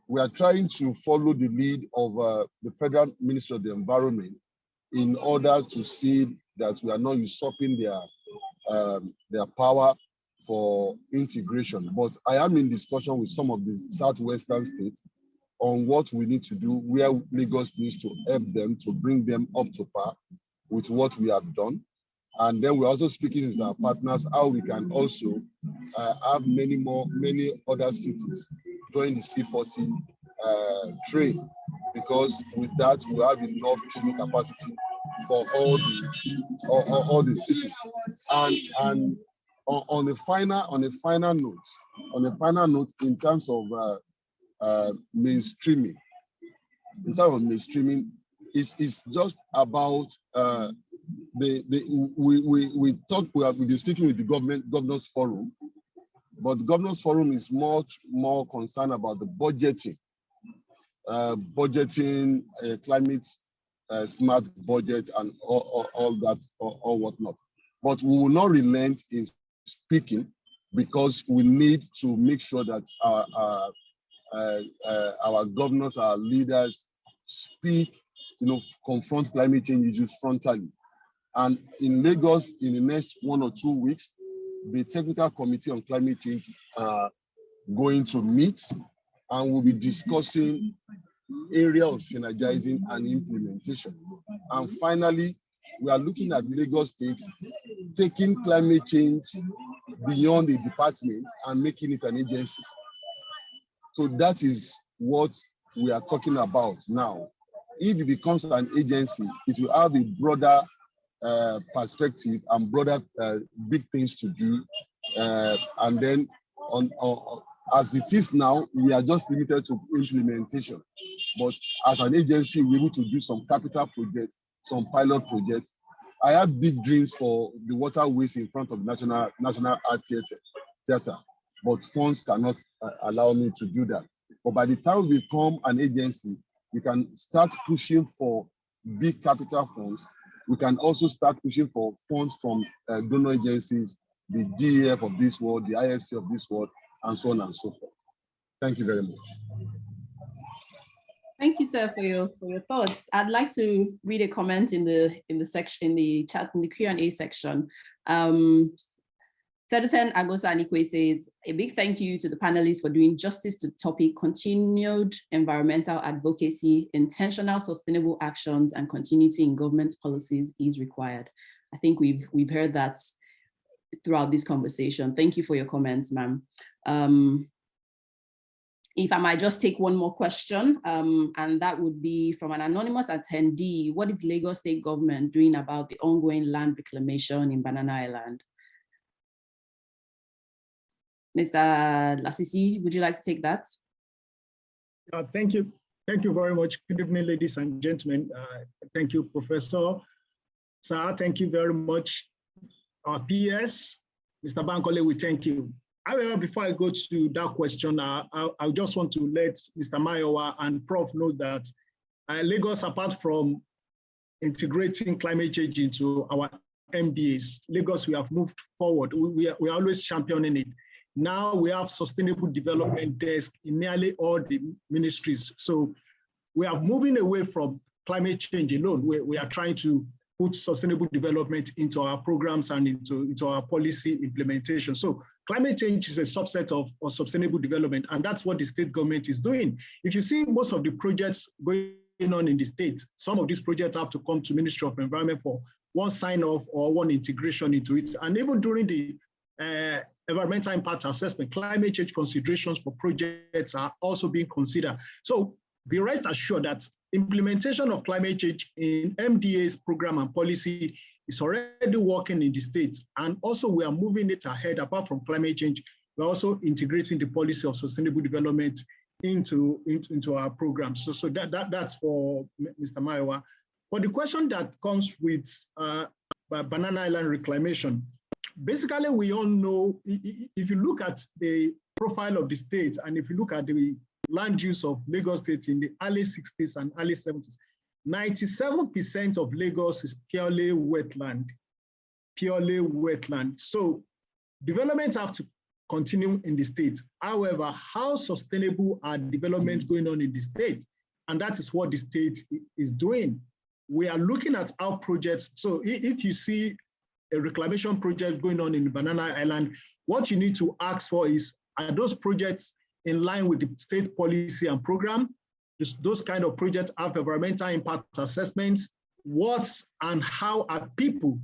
we are trying to follow the lead of the Federal Ministry of the Environment in order to see that we are not usurping their power for integration. But I am in discussion with some of the southwestern states on what we need to do, where Lagos needs to help them to bring them up to par with what we have done. And then we're also speaking with our partners how we can also have many other cities join the C40 train, because with that we have enough training capacity for all the cities. And on a final note, in terms of mainstreaming, it's just about we have been speaking with the governors forum, but the governors forum is much more concerned about the budgeting, climate smart budget and all that, or whatnot. But we will not relent in speaking, because we need to make sure that our governors, our leaders speak, confront climate change issues frontally. And in Lagos, in the next 1 or 2 weeks, the Technical Committee on Climate Change are going to meet, and we'll be discussing area of synergizing and implementation. And finally, we are looking at Lagos State taking climate change beyond the department and making it an agency. So that is what we are talking about now. If it becomes an agency, it will have a broader perspective and broader big things to do. And then as it is now, we are just limited to implementation. But as an agency, we're able to do some capital projects, some pilot projects. I have big dreams for the waterways in front of National Art Theatre, but funds cannot allow me to do that. But by the time we become an agency, we can start pushing for big capital funds. We can also start pushing for funds from donor agencies, the GEF of this world, the IFC of this world, and so on and so forth. Thank you very much.
Thank you, sir, for your thoughts. I'd like to read a comment in the section, in the chat, in the Q&A section. Sedusen Agosa Anikwe says, a big thank you to the panelists for doing justice to the topic: continued environmental advocacy, intentional sustainable actions, and continuity in government policies is required. I think we've heard that throughout this conversation. Thank you for your comments, ma'am. If I might just take one more question, and that would be from an anonymous attendee. What is Lagos State government doing about the ongoing land reclamation in Banana Island? Mr. Lasisi, would you like to take that?
Thank you. Thank you very much. Good evening, ladies and gentlemen. Thank you, Professor. Sir, thank you very much. Our PS, Mr. Bankole, we thank you. However, before I go to that question, I just want to let Mr. Mayowa and Prof know that Lagos, apart from integrating climate change into our MDAs, Lagos, we have moved forward. We are always championing it. Now we have Sustainable Development Desk in nearly all the ministries. So we are moving away from climate change alone. We are trying to put sustainable development into our programs and into our policy implementation. So climate change is a subset of sustainable development, and that's what the state government is doing. If you see most of the projects going on in the state. Some of these projects have to come to Ministry of Environment for one sign-off or one integration into it. And even during the environmental impact assessment, climate change considerations for projects are also being considered. So be rest assured that implementation of climate change in MDA's program and policy is already working in the states. And also we are moving it ahead. Apart from climate change, we're also integrating the policy of sustainable development into our program. So that's for Mr. Maiwa. But the question that comes with Banana Island reclamation, basically we all know, if you look at the profile of the state and if you look at the land use of Lagos State in the early 60s and early 70s, 97% of Lagos is purely wetland, So development have to continue in the state. However, how sustainable are developments going on in the state? And that is what the state is doing. We are looking at our projects. So if you see a reclamation project going on in Banana Island, what you need to ask for is, are those projects in line with the state policy and program? Those kind of projects have environmental impact assessments. What and how are people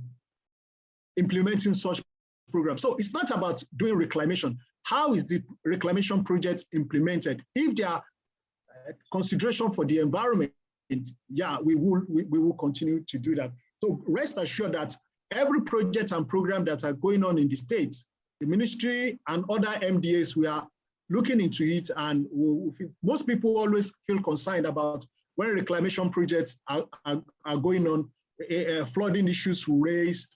implementing such programs? So it's not about doing reclamation. How is the reclamation project implemented? If there are consideration for the environment, yeah, we will continue to do that. So rest assured that every project and program that are going on in the states, the ministry and other MDAs, we are looking into it, and most people always feel concerned about when reclamation projects are going on, flooding issues will raise,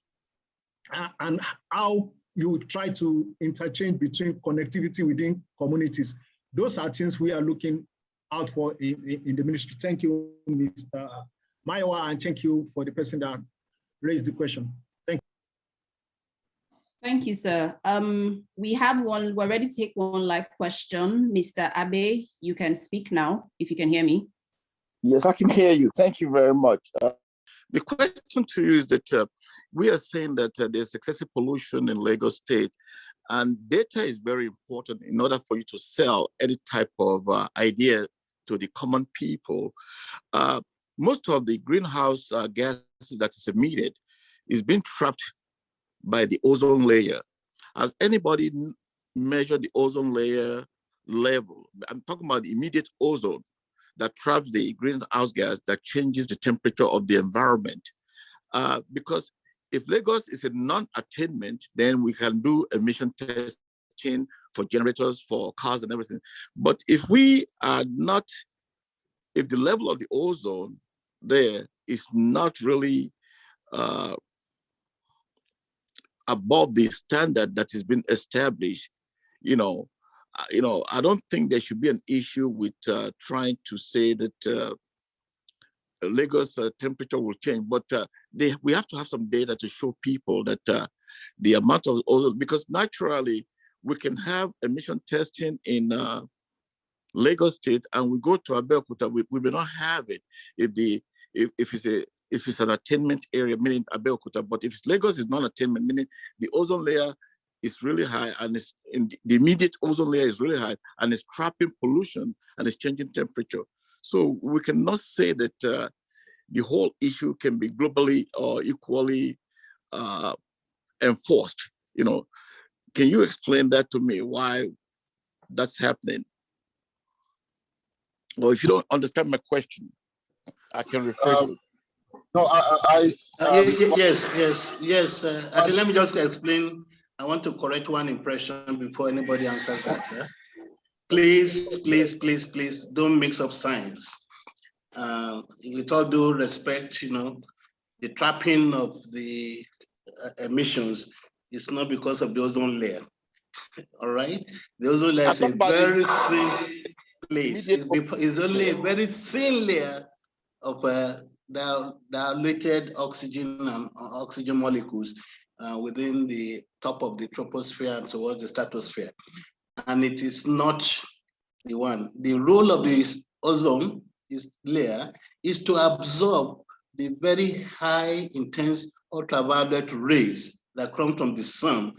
and how you try to interchange between connectivity within communities. Those are things we are looking out for in the ministry. Thank you, Mr. Maiwa, and thank you for the person that raised the question. Thank you.
Thank you, sir. We have one, we're ready to take one live question. Mr. Abe, you can speak now, if you can hear me.
Yes, I can hear you. Thank you very much. The question to you is that we are saying that there's excessive pollution in Lagos State, and data is very important in order for you to sell any type of idea to the common people. Most of the greenhouse gases that is emitted is being trapped by the ozone layer. Has anybody measured the ozone layer level? I'm talking about the immediate ozone that traps the greenhouse gas that changes the temperature of the environment. Because if Lagos is a non-attainment, then we can do emission testing for generators, for cars and everything. But if we are not, if the level of the ozone there is not really above the standard that has been established, I don't think there should be an issue with trying to say that Lagos temperature will change, but we have to have some data to show people that the amount of ozone, because naturally we can have emission testing in Lagos State, and we go to Abeokuta, we may not have it if it's an attainment area, meaning Abeokuta. But if Lagos is non-attainment, meaning the ozone layer is really high, and the immediate ozone layer is really high, and it's trapping pollution and it's changing temperature. So we cannot say that the whole issue can be globally or equally enforced. Can you explain that to me, why that's happening? Or if you don't understand my question, I can rephrase it.
No,
yes. I think let me just explain. I want to correct one impression before anybody answers that. Please, don't mix up science. With all due respect, the trapping of the emissions is not because of the ozone layer. All right, the ozone layer is a very thin place. It's only a very thin layer of dilated oxygen and oxygen molecules within the top of the troposphere and towards the stratosphere. And it is not the one. The role of the ozone layer is to absorb the very high intense ultraviolet rays that come from the sun.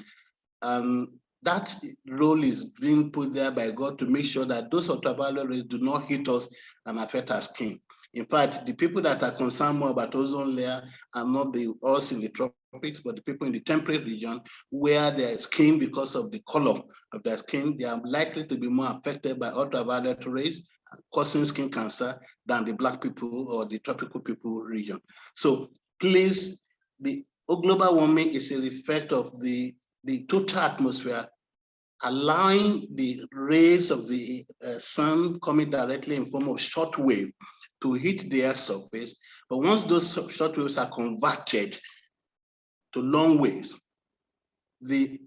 And that role is being put there by God to make sure that those ultraviolet rays do not hit us and affect our skin. In fact, the people that are concerned more about ozone layer are not us in the tropics, but the people in the temperate region where their skin, because of the color of their skin, they are likely to be more affected by ultraviolet rays, causing skin cancer than the Black people or the tropical people region. So please, the global warming is a effect of the total atmosphere allowing the rays of the sun coming directly in form of short wave to hit the Earth's surface. But once those short waves are converted to long waves, the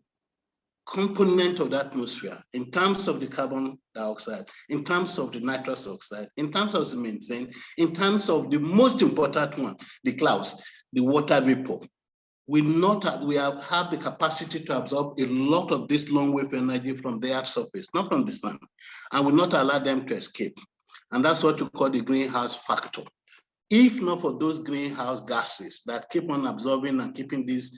component of the atmosphere in terms of the carbon dioxide, in terms of the nitrous oxide, in terms of the methane, in terms of the most important one, the clouds, the water vapor, we have the capacity to absorb a lot of this long wave energy from the Earth's surface, not from the sun, and will not allow them to escape. And that's what we call the greenhouse factor. If not for those greenhouse gases that keep on absorbing and keeping this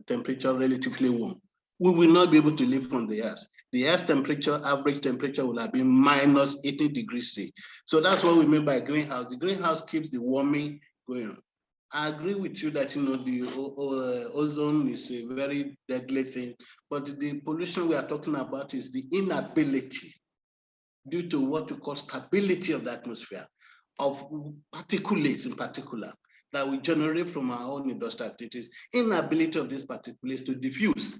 temperature relatively warm, we will not be able to live on the Earth. The Earth's temperature, average temperature, will have been minus 80 degrees C. So that's what we mean by greenhouse. The greenhouse keeps the warming going on. I agree with you that the ozone is a very deadly thing, but the pollution we are talking about is the inability, due to what we call stability of the atmosphere, of particulates in particular, that we generate from our own industrial activities, inability of these particulates to diffuse.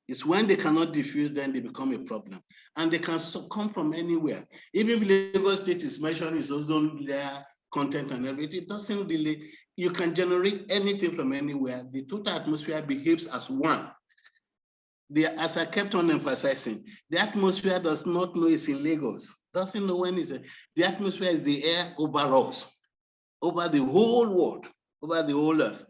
It's when they cannot diffuse, then they become a problem. And they can come from anywhere. Even if Lagos State is measuring its ozone layer content and everything, it doesn't really, you can generate anything from anywhere. The total atmosphere behaves as one. As I kept on emphasizing, the atmosphere does not know it's in Lagos, doesn't know when it's in. The atmosphere is the air over us, over the whole world, over the whole earth.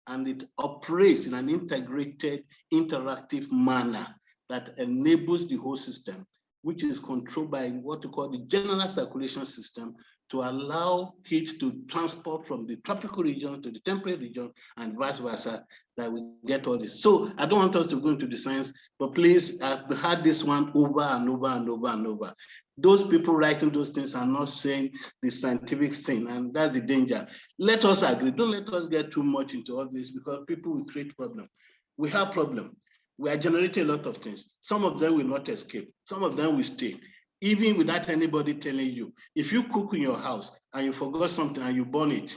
And it operates in an integrated, interactive manner that enables the whole system, which is controlled by what we call the general circulation system, to allow heat to transport from the tropical region to the temperate region and vice versa, that we get all this. So I don't want us to go into the science, but please, I've had this one over and over and over and over. Those people writing those things are not saying the scientific thing, and that's the danger. Let us agree. Don't let us get too much into all this, because people will create problems. We have problems. We are generating a lot of things. Some of them will not escape. Some of them will stay, even without anybody telling you. If you cook in your house and you forgot something and you burn it,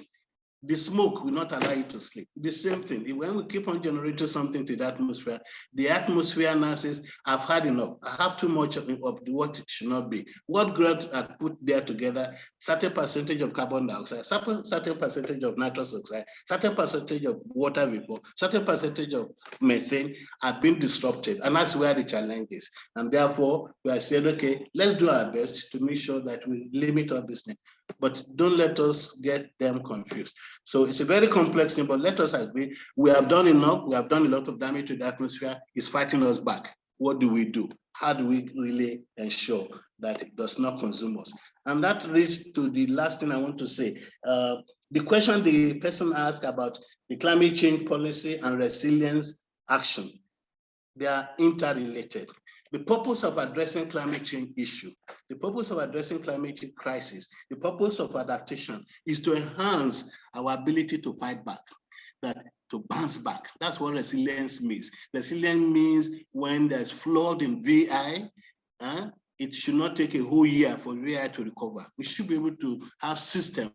the smoke will not allow you to sleep. The same thing, when we keep on generating something to the atmosphere now says, I've had enough. I have too much of what it should not be. What God had put there together, certain percentage of carbon dioxide, certain percentage of nitrous oxide, certain percentage of water vapor, certain percentage of methane have been disrupted. And that's where the challenge is. And therefore, we are saying, okay, let's do our best to make sure that we limit all this thing. But don't let us get them confused. So it's a very complex thing, but let us agree. We have done enough. We have done a lot of damage to the atmosphere. It's fighting us back. What do we do? How do we really ensure that it does not consume us? And that leads to the last thing I want to say. The question the person asked about the climate change policy and resilience action, they are interrelated. The purpose of addressing climate change issue, the purpose of addressing climate change crisis, the purpose of adaptation is to enhance our ability to fight back, to bounce back. That's what resilience means. Resilience means when there's flood in VI, it should not take a whole year for VI to recover. We should be able to have systems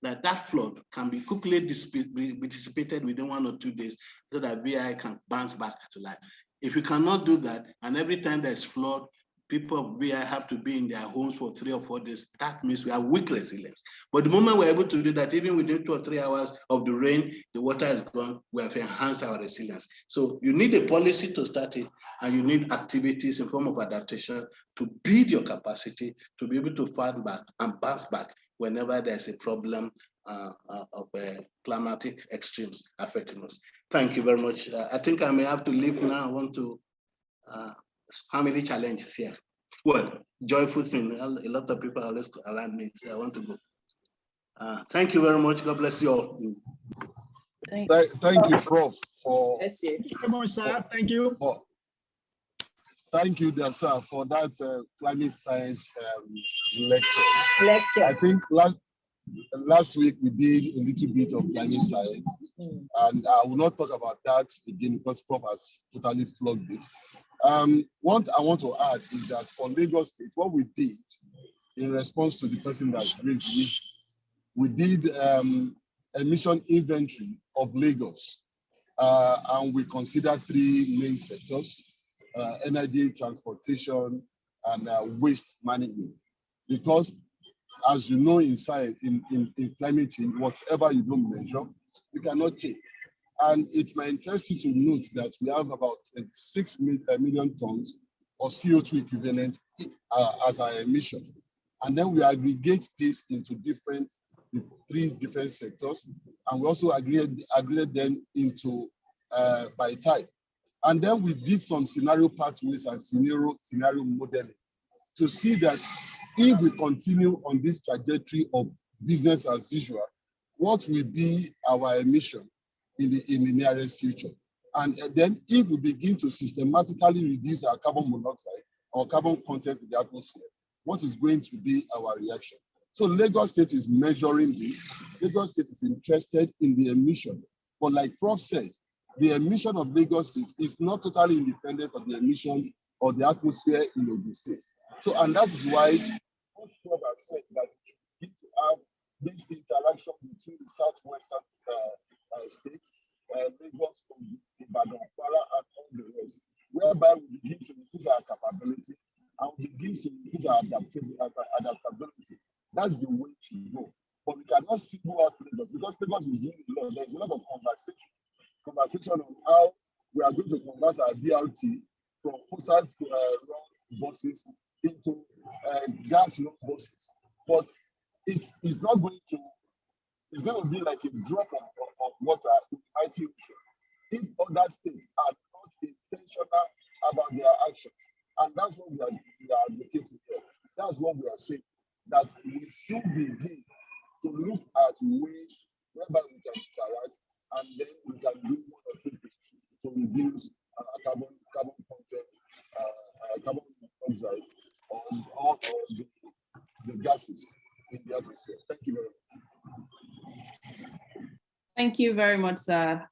that flood can be quickly dissipated within 1 or 2 days so that VI can bounce back to life. If you cannot do that, and every time there's flood, people of VI have to be in their homes for 3 or 4 days, that means we have weak resilience. But the moment we're able to do that, even within 2 or 3 hours of the rain, the water is gone, we have enhanced our resilience. So you need a policy to start it, and you need activities in form of adaptation to build your capacity to be able to fight back and bounce back whenever there's a problem of climatic extremes affecting us. Thank you very much. I think I may have to leave now. I want to family challenge here. Well, joyful thing. A lot of people are always around me, so I want to go. Thank you very much. God bless you all.
Thank you, Prof. For
Bless you.
Thank you very much, sir. Thank you.
Thank you, dear sir, for that climate science lecture. I think last week we did a little bit of climate science, and I will not talk about that again because Prof has totally flogged it. What I want to add is that for Lagos State, what we did in response to the person that raised the issue, we did emission inventory of Lagos, and we considered 3 main sectors: energy, transportation, and waste management. Because, as you know, in science, in climate change, whatever you don't measure, you cannot change. And it might interest you to note that we have about 26 million tons of CO2 equivalent as our emission. And then we aggregate this into the 3 different sectors, and we also aggregate them into by type. And then we did some scenario pathways and scenario modeling to see that if we continue on this trajectory of business as usual, what will be our emission in the nearest future? And then if we begin to systematically reduce our carbon monoxide or carbon content in the atmosphere, what is going to be our reaction? So Lagos State is measuring this. Lagos State is interested in the emission. But like Prof said, the emission of Lagos State is not totally independent of the emission of the atmosphere in Ogun State. So, and that is why what Prof has said, that we need to have this interaction between the southwestern states, Lagos, Ibadan, Kwara, and all the rest, whereby we begin to increase our capability and we begin to increase our adaptability. That's the way to go. But we cannot single out Lagos because Lagos is doing a lot. There's a lot of conversation on how we are going to convert our BRT from fossil run buses into gas run buses. But it's not going to, it's going to be like a drop of water in the mighty ocean if other states are not intentional about their actions. And that's what we are advocating here. That's what we are saying, that we should begin to look at ways whereby we can interact, and then we can do 1 or 2 things to reduce carbon content, carbon monoxide, or the gases in the atmosphere. Thank you very much.
Thank you very much, sir.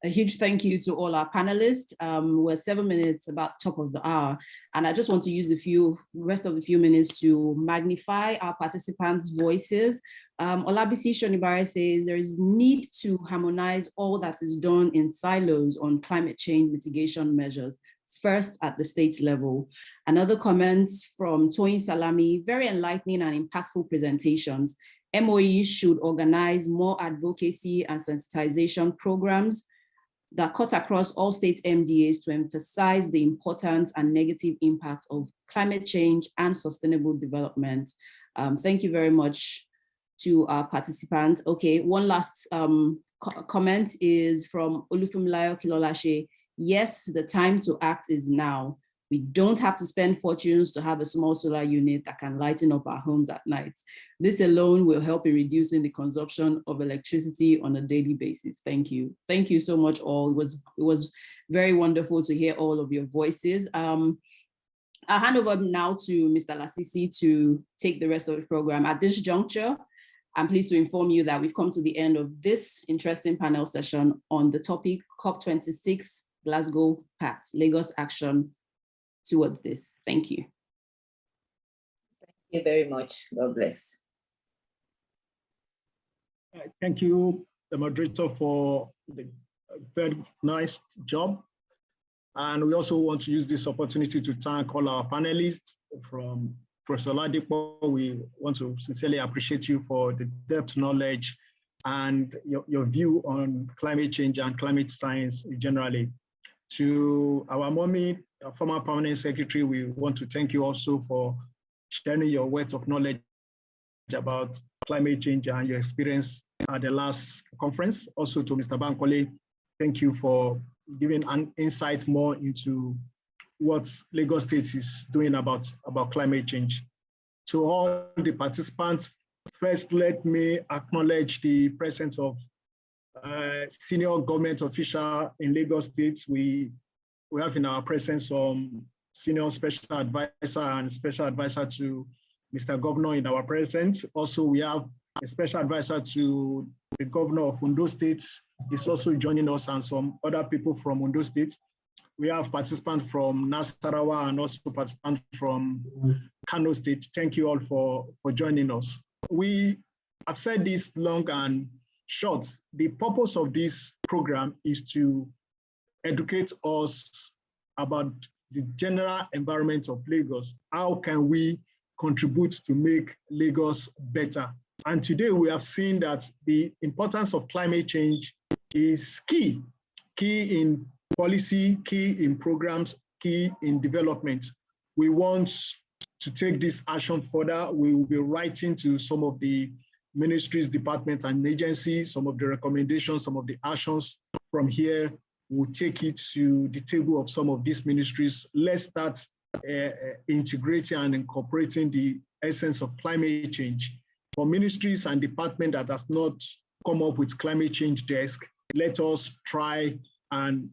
A huge thank you to all our panelists. We're 7 minutes about top of the hour, and I just want to use the rest of the few minutes to magnify our participants' voices. Olabisi Shonibare says there is need to harmonize all that is done in silos on climate change mitigation measures, first at the state level. Another comment from Toyin Salami, very enlightening and impactful presentations. MOE should organize more advocacy and sensitization programs that cut across all state MDAs to emphasize the importance and negative impact of climate change and sustainable development. Thank you very much to our participants. Okay, one last comment is from Olufunmilayo Kilolashe. Yes, the time to act is now. We don't have to spend fortunes to have a small solar unit that can lighten up our homes at night. This alone will help in reducing the consumption of electricity on a daily basis. Thank you. Thank you so much all. It was very wonderful to hear all of your voices. I'll hand over now to Mr. Lasisi to take the rest of the program. At this juncture, I'm pleased to inform you that we've come to the end of this interesting panel session on the topic COP26 Glasgow Pact, Lagos Action towards this. Thank you.
Thank you very much. God bless.
Thank you, the moderator, for the very nice job. And we also want to use this opportunity to thank all our panelists. From Professor Ladipo, we want to sincerely appreciate you for the depth knowledge and your view on climate change and climate science generally. To our mommy, our former permanent secretary, we want to thank you also for sharing your words of knowledge about climate change and your experience at the last conference. Also to Mr. Bankole, thank you for giving an insight more into what Lagos State is doing about climate change. To all the participants, first let me acknowledge the presence of senior government official in Lagos State. We have in our presence senior special advisor and special advisor to Mr. Governor in our presence. Also, we have a special advisor to the governor of Ondo State, is also joining us, and some other people from Ondo State. We have participants from Nasarawa and also participants from Kano State. Thank you all for joining us. We have said this long and short. The purpose of this program is to educate us about the general environment of Lagos. How can we contribute to make Lagos better? And today we have seen that the importance of climate change is key in policy, key in programs, key in development. We want to take this action further. We will be writing to some of the ministries, departments, and agencies, some of the recommendations, some of the actions from here. We'll take it to the table of some of these ministries. Let's start integrating and incorporating the essence of climate change. For ministries and departments that has not come up with climate change desk, let us try and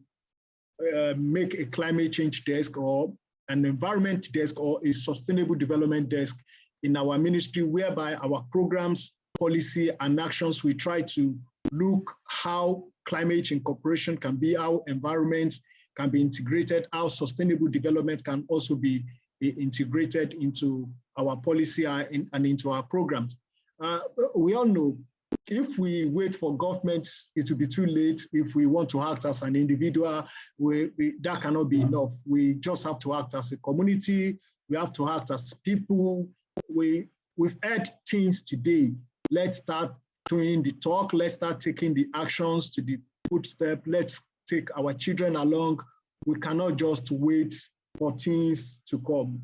make a climate change desk or an environment desk or a sustainable development desk in our ministry, whereby our programs, policy, and actions, we try to look how climate change incorporation can be, how environments can be integrated, how sustainable development can also be integrated into our policy and into our programs. We all know if we wait for government, it will be too late. If we want to act as an individual, that cannot be enough. We just have to act as a community. We have to act as people. We've heard things today. Let's start doing the talk. Let's start taking the actions to the footstep. Let's take our children along. We cannot just wait for things to come.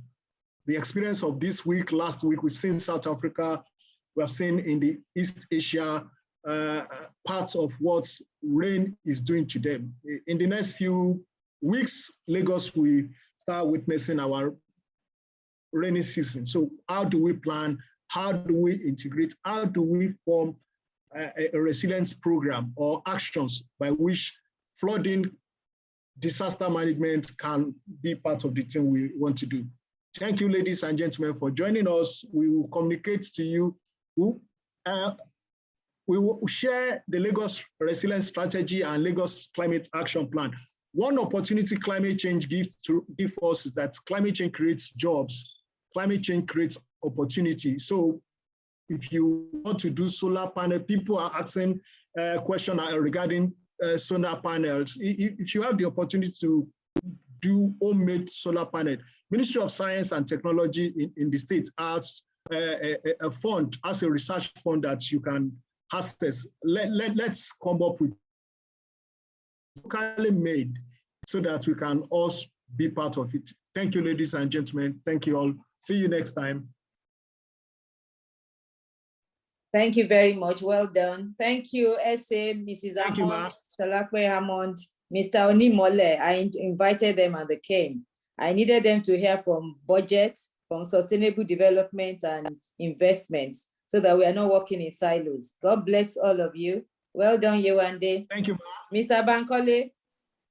The experience of this week, last week, we've seen South Africa. We have seen in the East Asia parts of what rain is doing to them. In the next few weeks, Lagos will start witnessing our rainy season. So how do we plan? How do we integrate? How do we form a resilience program or actions by which flooding, disaster management can be part of the thing we want to do? Thank you, ladies and gentlemen, for joining us. We will communicate to you. We will share the Lagos Resilience Strategy and Lagos Climate Action Plan. One opportunity climate change gives us is that climate change creates jobs. Climate change creates opportunity. So if you want to do solar panel, people are asking questions regarding solar panels. If you have the opportunity to do homemade solar panel, Ministry of Science and Technology in the state has a fund, as a research fund that you can access. Let's come up with locally made so that we can also be part of it. Thank you, ladies and gentlemen. Thank you all. See you next time.
Thank you very much. Well done. Thank you, SA, Mrs. Hammond, Shalakwe Hammond, Mr. Onimole. I invited them and they came. I needed them to hear from budgets, from sustainable development and investments, so that we are not working in silos. God bless all of you. Well done, Yewande.
Thank you, Ma.
Mr. Bankole.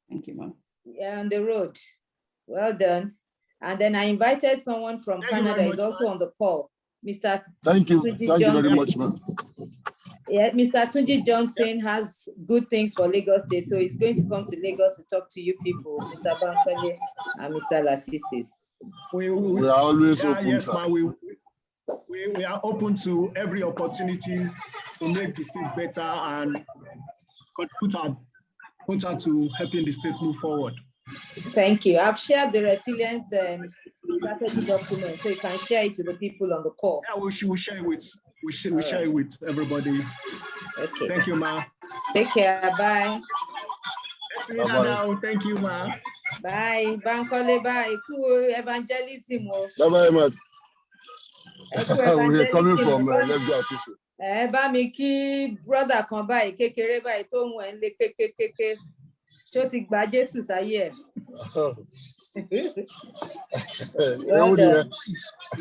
Thank you, Ma.
Yeah, on the road. Well done. And then I invited someone from Canada, is also on the call. Mr.
Thank you.
Tunji
Thank
Johnson.
you very much, ma'am.
Yeah, Mr. Tunji Johnson has good things for Lagos State, so he's going to come to Lagos to talk to you people, Mr. Bankole and Mr. Lasisi.
We
are always open.
Yes, ma, we are open to every opportunity to make the state better and put out to helping the state move forward.
Thank you. I've shared the resilience strategy document, so you can share it to the people on the call.
Yeah, we share it with share it with everybody.
Okay.
Thank you, ma.
Take care. Bye.
Bye. Thank you, ma.
Bye. Bankole, bye. Cool evangelism.
Bye, man.
We
are coming from Let's Go Official.
Bá mi kí brother kan báyìí kékeré báyìí tó ń wẹ̀ ń lé kékékéké ṣó ti gba Jésù sáyé ẹ̀.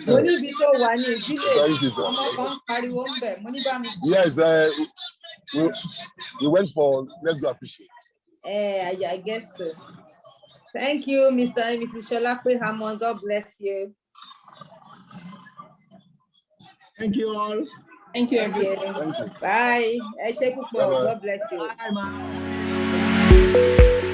Mo ní ibi tó wà ní ìdílé ọmọ kan pariwo ń bẹ̀, mo ní bá mi.
Yes, we went for Let's Go Official.
I guess so. Thank you, Mr. and Mrs. Sholakwe Hammond. God bless you.
Thank you all.
Thank you, everyone.
Bye.
Bye.
God bless you.
Bye, man.